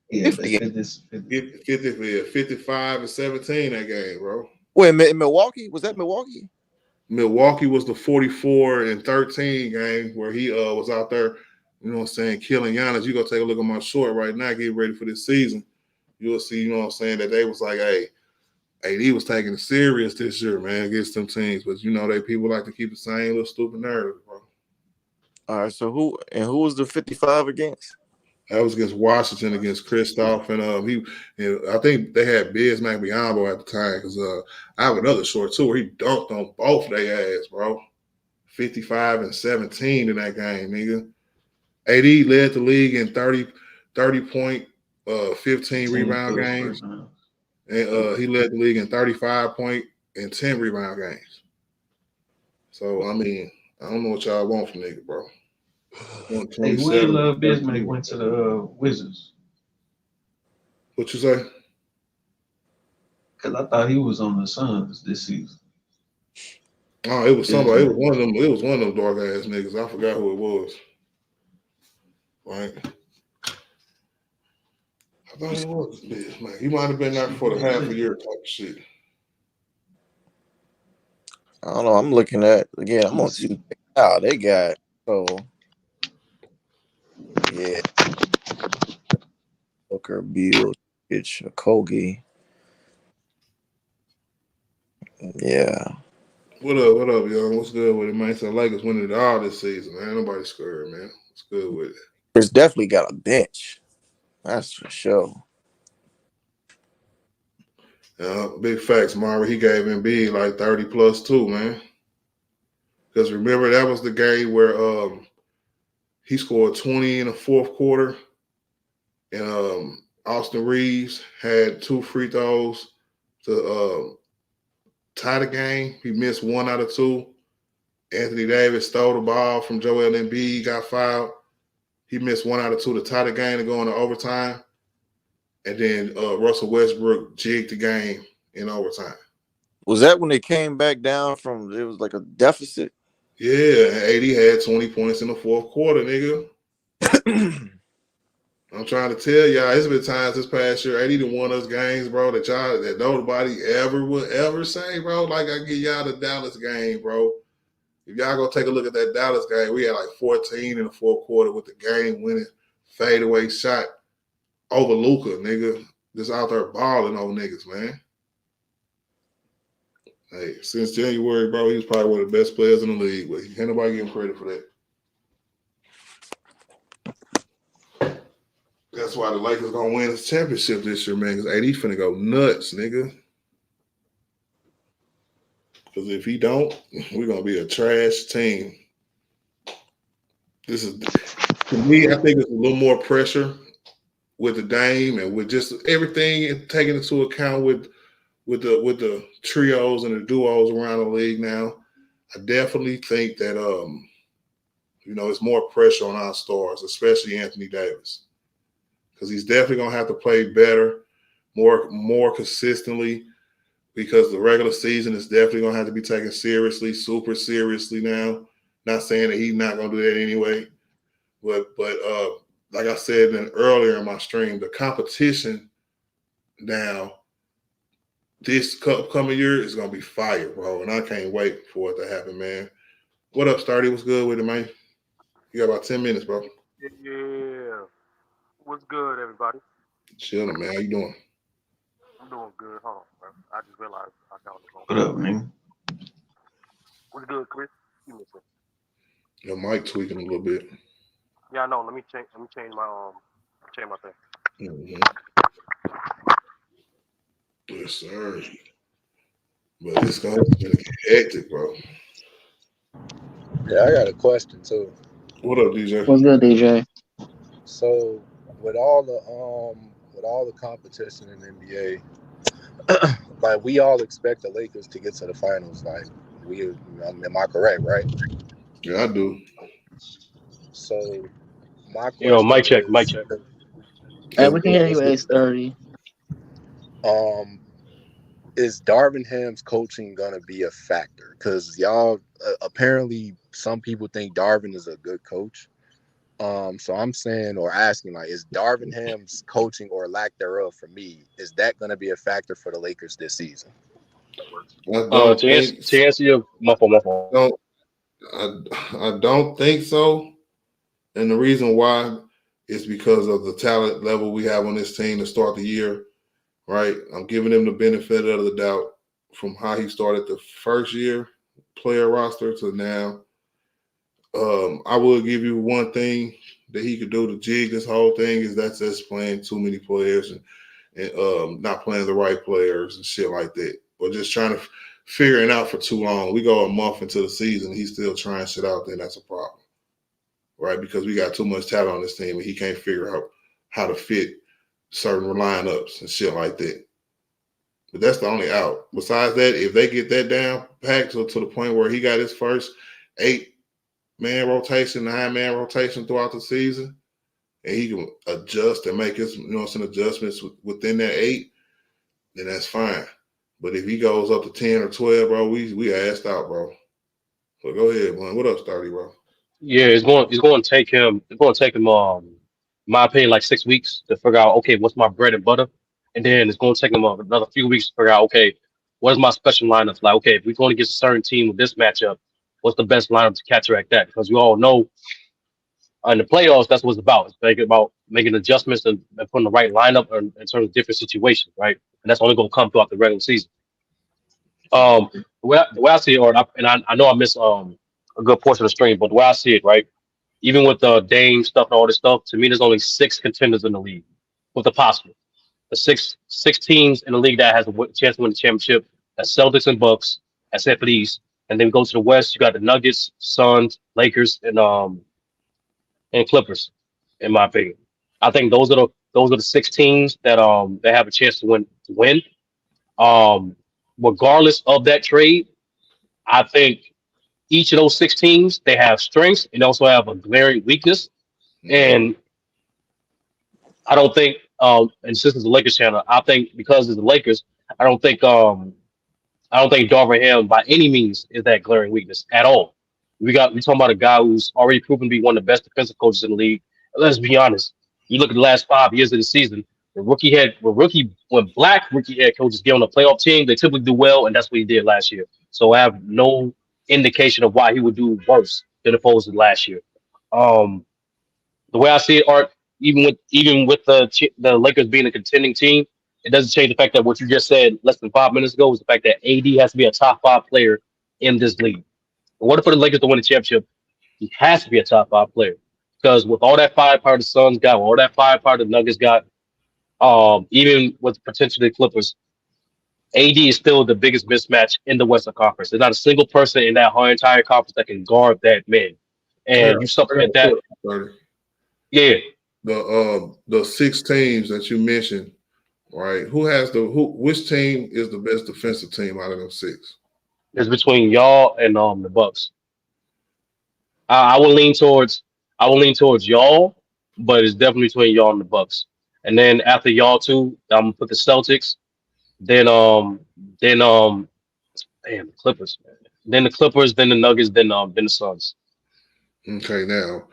Yeah, 55 and 17 that game, bro. Wait, in Milwaukee? Was that Milwaukee? Milwaukee was the 44 and 13 game where he was out there, you know what I'm saying, killing Giannis. You go take a look at my short right now, get ready for this season. You'll see, you know what I'm saying, that they was like, hey, AD was taking it serious this year, man, against them teams. But you know, people like to keep the same little stupid narrative, bro. All right, so who was the 55 against? That was against Washington, against Kristoff, and I think they had Biz Magbiambo at the time because I have another short too where he dunked on both their ass, bro. 55 and 17 in that game, nigga. AD led the league in 30 point, 15 rebound games, and he led the league in 35 point and 10 rebound games. So I mean, I don't know what y'all want from nigga, bro. Hey, Will Bismack went to the Wizards. What you say? Because I thought he was on the Suns this season. Oh, it was somebody. It was one of them. It was one of them dark ass niggas. I forgot who it was. Right. I thought it was Bismack. He might have been there for the half a year type of shit. I don't know. I'm looking at again. I'm gonna see how they got. So yeah, Booker, Beal, Kogi. Yeah. What up, y'all? What's good with it, man? So Lakers winning it all this season, man. Nobody scared, man. What's good with it? It's definitely got a bench. That's for sure. Big facts, Mara. He gave Embiid like 30 plus too, man. Because remember, that was the game where he scored 20 in the fourth quarter, and Austin Reeves had 2 free throws to tie the game. He missed 1 out of 2. Anthony Davis stole the ball from Joel Embiid, got fouled. He missed 1 out of 2 to tie the game to go into overtime. And then Russell Westbrook jigged the game in overtime. Was that when they came back down from, it was like a deficit? Yeah, AD had 20 points in the fourth quarter, nigga. I'm trying to tell y'all, it's been times this past year, AD done won us games, bro, that nobody ever would ever say, bro. Like I give y'all the Dallas game, bro. If y'all go take a look at that Dallas game, we had like 14 in the fourth quarter with the game-winning fadeaway shot over Luka, nigga. Just out there balling on niggas, man. Hey, since January, bro, he was probably one of the best players in the league. But can't nobody give him credit for that. That's why the Lakers gonna win this championship this year, man. Because AD finna go nuts, nigga. Because if he don't, we're gonna be a trash team. This is, to me, I think it's a little more pressure with the Dame and with just everything taken into account with the trios and the duos around the league now. I definitely think that it's more pressure on our stars, especially Anthony Davis, because he's definitely gonna have to play better, more consistently, because the regular season is definitely gonna have to be taken seriously, super seriously now. Not saying that he's not gonna do that anyway, but like I said earlier in my stream, the competition now this upcoming year is gonna be fire, bro, and I can't wait for it to happen, man. What up, Sturdy? What's good with it, man? You got about 10 minutes, bro. Yeah. What's good, everybody? Chilling, man. How you doing? I'm doing good. Hold on, bro. I just realized I got on the phone. What up, man? What's good, Chris? Give me a second. Your mic tweaking a little bit. Yeah, I know. Let me change my thing. Mm-hmm. Yes, sir. But it's gonna get hectic, bro. Yeah, I got a question too. What up, DJ? What's good, DJ? So with all the competition in the NBA, like we all expect the Lakers to get to the finals. Like am I correct, right? Yeah, I do. So my Yo, question mic check, mic is, check. Hey, we can hear you, A30. Is Darvin Ham's coaching gonna be a factor? Because y'all apparently some people think Darvin is a good coach. So I'm saying or asking, like, is Darvin Ham's coaching or lack thereof for me, is that gonna be a factor for the Lakers this season? I don't think. To answer your my fault. Don't I don't think so. And the reason why is because of the talent level we have on this team to start the year. Right, I'm giving him the benefit of the doubt from how he started the first year player roster to now. I will give you one thing that he could do to jig this whole thing is that's just playing too many players and not playing the right players and shit like that, or just trying to figure it out for too long. We go a month into the season, he's still trying shit out, then that's a problem, right? Because we got too much talent on this team and he can't figure out how to fit certain lineups and shit like that. But that's the only out. Besides that, if they get that down packed to the point where he got his first 8-man rotation, 9-man rotation throughout the season, and he can adjust and make his some adjustments within that 8, then that's fine. But if he goes up to 10 or 12, bro, we assed out, bro. So go ahead, man. What up, Sturdy, bro? Yeah, it's going to take him. It's going to take him. In my opinion, like 6 weeks to figure out. Okay, what's my bread and butter, and then it's going to take him another few weeks to figure out. Okay, what is my special lineups? Like, okay, if we're going to get a certain team with this matchup, what's the best lineup to counteract that? Because we all know in the playoffs, that's what it's about. It's about making adjustments and putting the right lineup in terms of different situations, right? And that's only going to come throughout the regular season. The way I see it, I know I missed a good portion of the stream, but the way I see it, right, even with the Dame stuff and all this stuff, to me, there's only 6 contenders in the league with the possible. The six teams in the league that has a chance to win the championship. That's Celtics and Bucks. That's it for the East. And then we go to the West. You got the Nuggets, Suns, Lakers, and Clippers. In my opinion, I think those are the 6 teams that have a chance to win. Um, Regardless of that trade, I think each of those 6 teams, they have strengths and also have a glaring weakness. And I don't think, and since it's the Lakers channel, I think because it's the Lakers, I don't think Darvin Ham by any means is that glaring weakness at all. We talking about a guy who's already proven to be one of the best defensive coaches in the league. Let's be honest. You look at the last 5 years of the season, when black rookie head coaches get on a playoff team, they typically do well, and that's what he did last year. So I have no indication of why he would do worse than opposed to last year. The way I see it, Art, even with the Lakers being a contending team, It doesn't change the fact that what you just said less than 5 minutes ago was the fact that AD has to be a top five player in this league. In order for the Lakers to win the championship, he has to be a top five player. Because with all that firepower the Suns got, with all that firepower the Nuggets got, even with potentially the Clippers, AD is still the biggest mismatch in the Western Conference. There's not a single person in that whole entire conference that can guard that man. And you I got supplement a that, question, Bertie. yeah. The 6 teams that you mentioned, right? Which team is the best defensive team out of them 6? It's between y'all and the Bucks. I will lean towards y'all, but it's definitely between y'all and the Bucks. And then after y'all two, I'm gonna put the Celtics. Then then damn the Clippers, man. Then the Clippers, then the Nuggets, then the Suns. Okay, now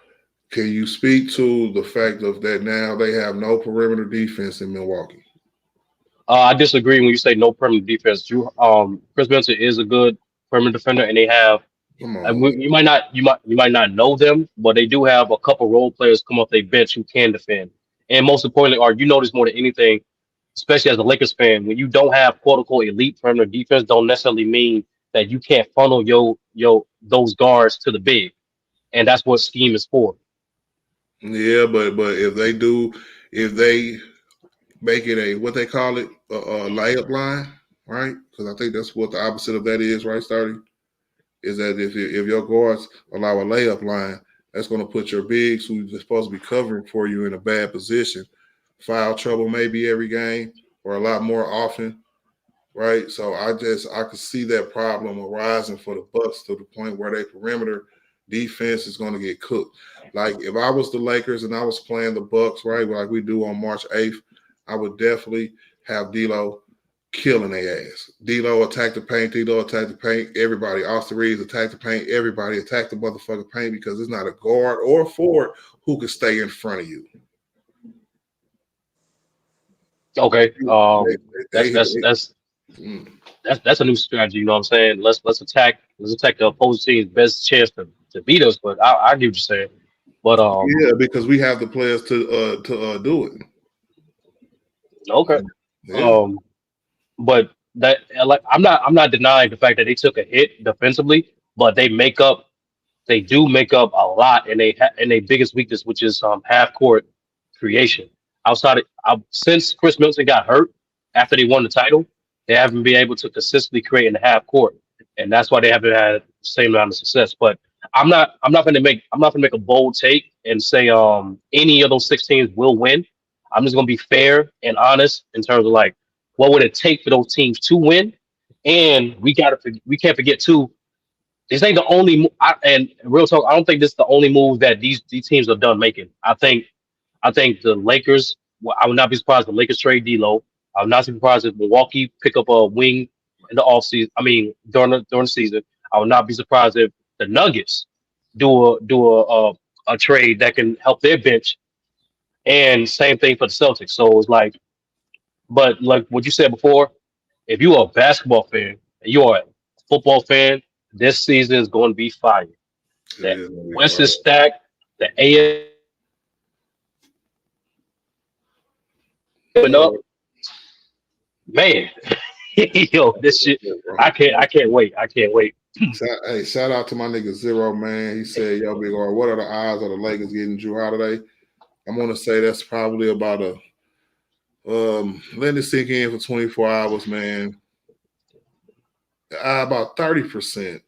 can you speak to the fact of that now they have no perimeter defense in Milwaukee? I disagree when you say no perimeter defense. Chris Benson is a good perimeter defender, and they have. Come on, man. You might not know them, but they do have a couple role players come off their bench who can defend. And most importantly, or you notice more than anything, especially as a Lakers fan, when you don't have quote unquote elite perimeter defense, don't necessarily mean that you can't funnel your those guards to the big, and that's what scheme is for. Yeah, but if they make it a what they call it a layup line, right? Because I think that's what the opposite of that is, right? Starting is that if your guards allow a layup line, that's going to put your bigs who's supposed to be covering for you in a bad position. Foul trouble maybe every game or a lot more often, right? So I could see that problem arising for the Bucks to the point where their perimeter defense is going to get cooked. Like if I was the Lakers and I was playing the Bucks, right, like we do on March 8th, I would definitely have D'Lo killing their ass. D'Lo attack the paint, D'Lo attack the paint, everybody. Austin Reeves attack the paint, everybody attack the motherfucking paint because it's not a guard or a forward who can stay in front of you. Okay, They- mm. that's a new strategy. You know what I'm saying? Let's attack the opposing team's best chance to beat us. But I get what you're saying. But Yeah, because we have the players to do it. okay. Yeah. But that like I'm not denying the fact that they took a hit defensively, but they do make up a lot in their biggest weakness, which is half court creation. Since Chris Middleton got hurt after they won the title, they haven't been able to consistently create in the half court, and that's why they haven't had the same amount of success. But I'm not going to make a bold take and say any of those 16 will win. I'm just going to be fair and honest in terms of like what would it take for those teams to win, and we can't forget too. This ain't the only and real talk. I don't think this is the only move that these teams have done making. I think the Lakers. Well, I would not be surprised if the Lakers trade D'Lo. I would not be surprised if Milwaukee pick up a wing in the offseason. I mean, during the season. I would not be surprised if the Nuggets do a trade that can help their bench. And same thing for the Celtics. So it's like, but like what you said before, if you are a basketball fan and you are a football fan, this season is going to be fire. The West is stacked. The AFC up. Man, yo, this shit. I can't wait. I can't wait. Hey, shout out to my nigga Zero, man. He said, yo, big R, what are the odds of the Lakers getting Drew Holiday? I'm gonna say that's probably about a let it sink in for 24 hours, man. About 30%,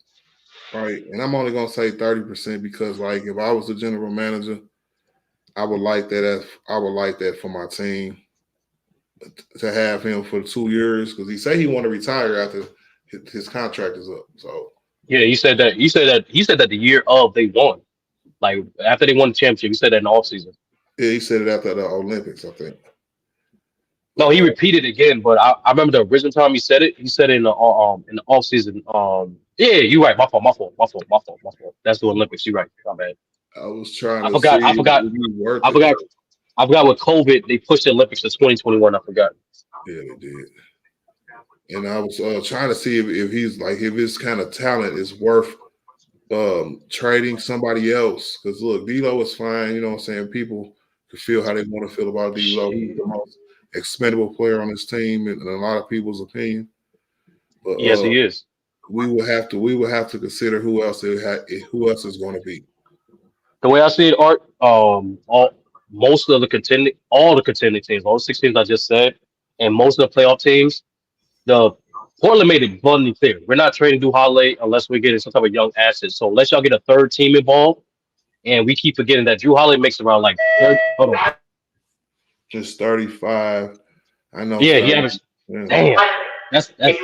right? And I'm only gonna say 30% because like if I was the general manager, I would like that for my team to have him for 2 years because he said he want to retire after his contract is up. So yeah, he said that the year of they won, like after they won the championship, he said that in the offseason. yeah, he said it after the Olympics, I think. No, he repeated it again, but I remember the original time he said it. He said it in the offseason. Yeah, you're right. My fault. That's the Olympics. You're right. My bad. I was trying I to forgot. see I forgot. if he worked I forgot. I forgot with COVID they pushed the Olympics to 2021. I forgot. Yeah, they did. And I was trying to see if he's like if his kind of talent is worth trading somebody else. Because look, D'Lo is fine. You know what I'm saying? People can feel how they want to feel about D'Lo. expendable player on this team in a lot of people's opinion. But Yes, he is. we will have to consider who else is going to be. The way I see it, Art, all the contending teams, all the 6 teams I just said, and most of the playoff teams, the Portland made it abundantly clear. We're not trading Drew Holiday unless we're getting some type of young assets. So unless y'all get a third team involved, and we keep forgetting that Drew Holiday makes around like 30, hold on. Just 35. I know. Yeah, he averaged. Yeah. Damn, that's I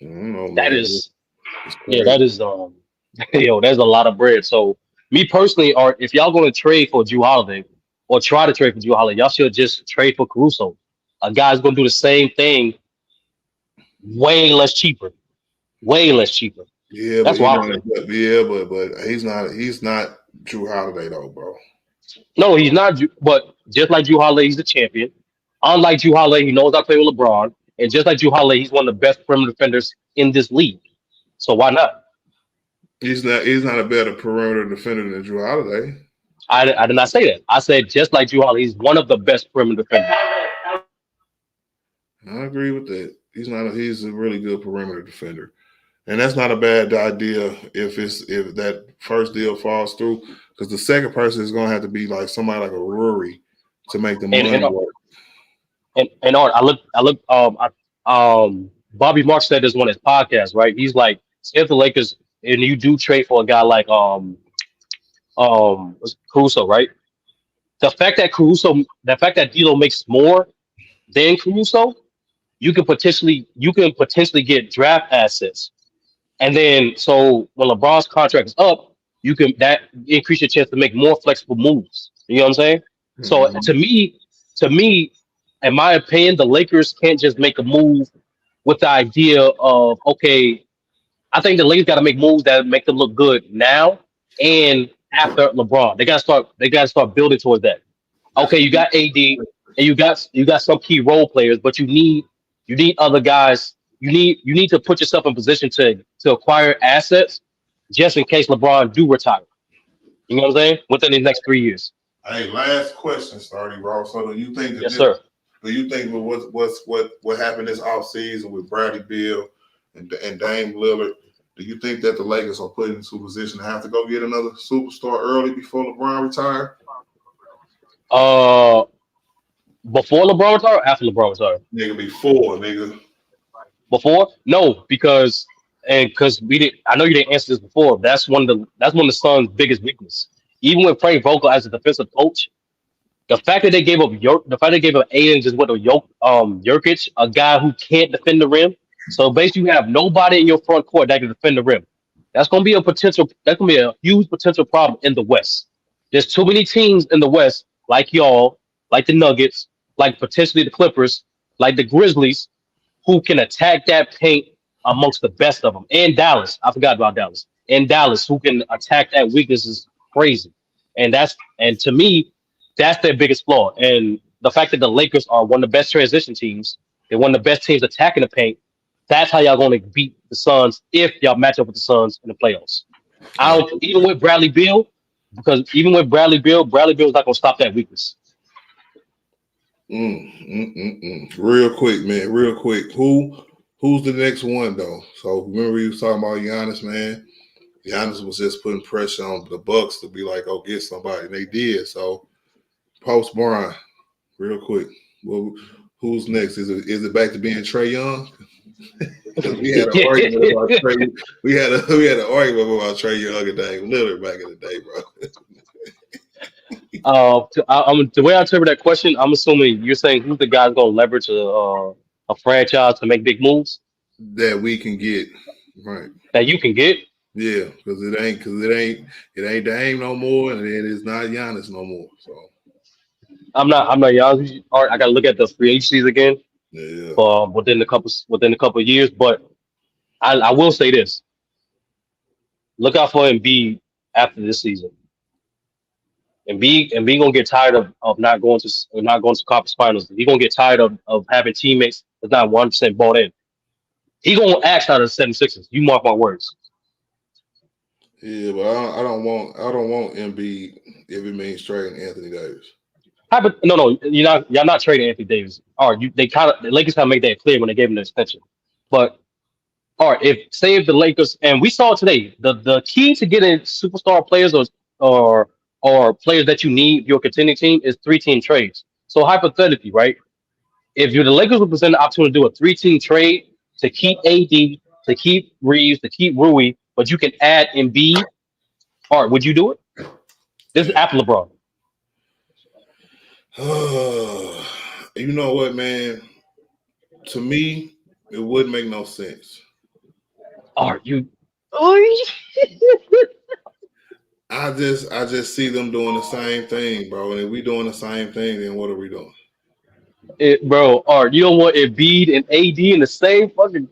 don't know, that man. is It's yeah, crazy. that is yo, there's a lot of bread. So me personally, Art, if y'all going to trade for Drew Holiday or try to trade for Drew Holiday, y'all should just trade for Caruso. A guy's going to do the same thing, way less cheaper, way less cheaper. Yeah, That's but why I think. he's not Drew Holiday though, bro. No, he's not. But just like Drew Holiday, he's the champion. Unlike Drew Holiday, he knows how to play with LeBron, and just like Drew Holiday, he's one of the best perimeter defenders in this league. So why not? He's not a better perimeter defender than Drew Holiday. I did not say that. I said just like Drew Holiday, he's one of the best perimeter defenders. I agree with that. He's a really good perimeter defender. And that's not a bad idea if that first deal falls through, because the second person is going to have to be like somebody like a Rory to make the money work. And Art, Bobby Mark said this on his podcast, right? He's like, if the Lakers and you do trade for a guy like Caruso, right? The fact that D'Lo makes more than Caruso, you can potentially get draft assets. And then so when LeBron's contract is up, you can that increase your chance to make more flexible moves. You know what I'm saying? Mm-hmm. So to me, in my opinion, the Lakers can't just make a move with the idea of, okay, I think the Lakers got to make moves that make them look good now and after LeBron. They got to start building towards that. Okay, you got AD and you got some key role players, but you need other guys. You need to put yourself in position to acquire assets just in case LeBron do retire. You know what I'm saying? Within the next 3 years. Hey, last question, Starty, bro. So do you think that Yes, sir. Do you think what happened this offseason with Bradley Beal and Dame Lillard, do you think that the Lakers are put into a position to have to go get another superstar early before LeBron retire? Before LeBron retired or after LeBron retired? Nigga, before, nigga. Before? No, because we didn't. I know you didn't answer this before. That's one of the Suns' biggest weakness. Even with Frank Vogel as a defensive coach, the fact that they gave up Aiden just went to Jokic, a guy who can't defend the rim. So basically, you have nobody in your front court that can defend the rim. That's gonna be a huge potential problem in the West. There's too many teams in the West, like y'all, like the Nuggets, like potentially the Clippers, like the Grizzlies, who can attack that paint amongst the best of them. And Dallas, I forgot about Dallas. And Dallas, who can attack that weakness is crazy. And to me, that's their biggest flaw. And the fact that the Lakers are one of the best transition teams, they're one of the best teams attacking the paint. That's how y'all going to beat the Suns if y'all match up with the Suns in the playoffs. Even with Bradley Beal, because even with Bradley Beal's not going to stop that weakness. Real quick, man. Real quick. Who's the next one though? So remember you was talking about Giannis, man. Giannis was just putting pressure on the Bucks to be like, oh, get somebody. And they did. So post Brian, real quick. Well, who's next? Is it back to being Trae Young? We had an argument about Trae. We had an argument about Trae Young and Dame Lillard back in the day, bro. The way I interpret that question, I'm assuming you're saying who's the guy's going to leverage a franchise to make big moves that we can get, right? That you can get, yeah, because it ain't Dame no more, and it is not Giannis no more. So I'm not Giannis. All right, I got to look at the free agencies again. Yeah. Within a couple of years, but I will say this: look out for Embiid after this season. Embiid gonna get tired of not going to conference finals. He gonna get tired of having teammates that's not 100% bought in. He gonna act out of the 76ers. You mark my words. Yeah, but I don't want Embiid if it means trading Anthony Davis. No, y'all not trading Anthony Davis. All right, the Lakers kind of made that clear when they gave him the extension. But all right, if the Lakers, and we saw today, the key to getting superstar players or players that you need your contending team is 3-team trades. So hypothetically, right, if you're the Lakers would present the opportunity to do a 3-team trade to keep AD, to keep Reeves, to keep Rui, but you can add Embiid, all right, would you do it? This is after LeBron. You know what, man? To me, it wouldn't make no sense. Are you? I just see them doing the same thing, bro. And if we doing the same thing, then what are we doing? Bro, you don't want Embiid and AD in the same fucking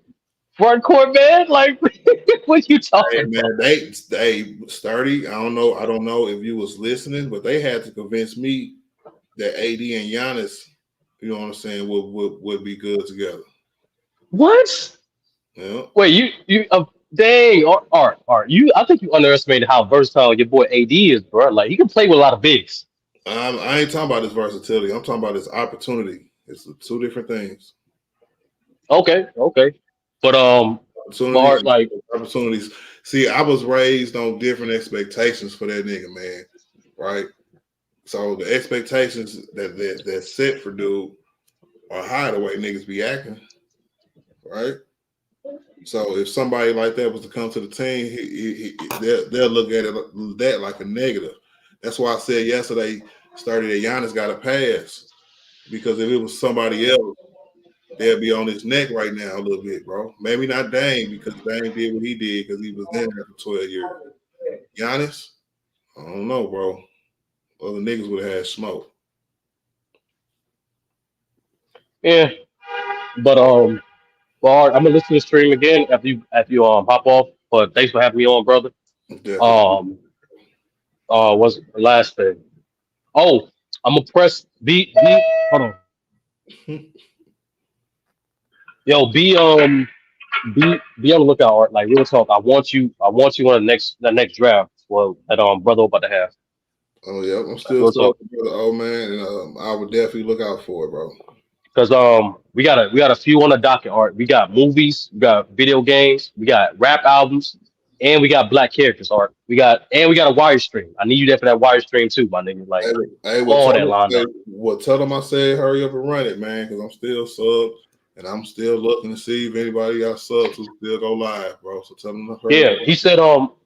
front court, man? Like, what you Hey talking about? man, they sturdy. I don't know if you was listening, but they had to convince me that AD and Giannis, you know what I'm saying, would be good together. What? Yeah. Wait, you dang, Art, I think you underestimated how versatile your boy AD is, bro. Like, he can play with a lot of bigs. I ain't talking about his versatility. I'm talking about his opportunity. It's two different things. Okay, but Art, like, opportunities. See, I was raised on different expectations for that nigga, man. Right. So the expectations that's set for dude are high the way niggas be acting. Right. So if somebody like that was to come to the team, they'll look at that like a negative. That's why I said yesterday, started that Giannis got a pass, because if it was somebody else, they'll be on his neck right now a little bit, bro. Maybe not Dame, because Dame did what he did because he was in there for 12 years. Giannis, I don't know, bro. Other niggas would have had smoke. yeah, but well, Art, I'm gonna listen to the stream again after you hop off. But thanks for having me on, brother. Definitely. What's the last thing? Oh, I'm gonna press B. Hold on. Yo, be on the lookout, Art. Like, real talk. I want you on the next draft. Well, that brother about to have. Oh yeah, I'm still Real talk. supporting brother old man, and I would definitely look out for it, bro. Because we got a few on the docket, Art. We got movies, we got video games, we got rap albums, and we got black characters, Art. We got a wire stream. I need you there for that wire stream too, my nigga. Like, all that lined up. Tell them I said hurry up and run it, man, because I'm still sub. And I'm still looking to see if anybody got subs who still go live, bro. So tell them to hurry Yeah, up. he said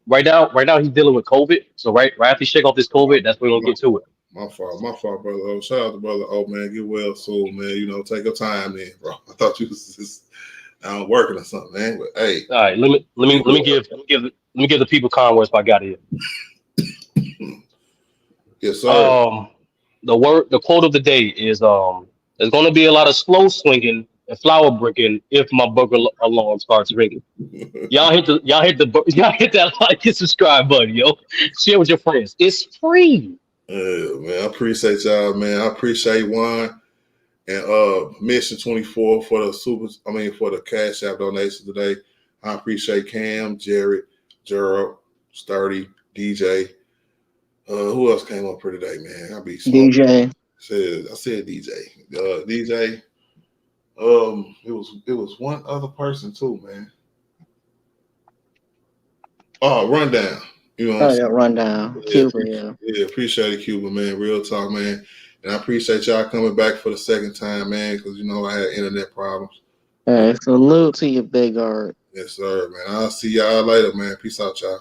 right now he's dealing with COVID. So right after he shake off this COVID, that's when we're gonna get to it. My fault, brother. Oh, shout out to brother. Oh man, get well soon, man. You know, take your time then, bro. I thought you was just working or something, man. But hey, all right, let me give the people Converse if I got it. Yes, sir. The quote of the day is there's gonna be a lot of slow swinging and flower bricking if my burger alarm starts ringing. Y'all hit that like and subscribe button, yo. Share with your friends. It's free. Man, I appreciate y'all, man. I appreciate Juan and Mission 24 for the Cash App donation today. I appreciate Cam, Jared, Gerald, Sturdy, DJ. Who else came up here today, man? I be smoking. DJ. I said DJ. DJ. It was one other person too, man. Oh, Rundown. You know what I'm saying? Rundown. Yeah, Cuba, appreciate it, Cuba, man. Real talk, man. And I appreciate y'all coming back for the second time, man, because, you know, I had internet problems. Salute to you, Big Art. Yes, sir, man. I'll see y'all later, man. Peace out, y'all.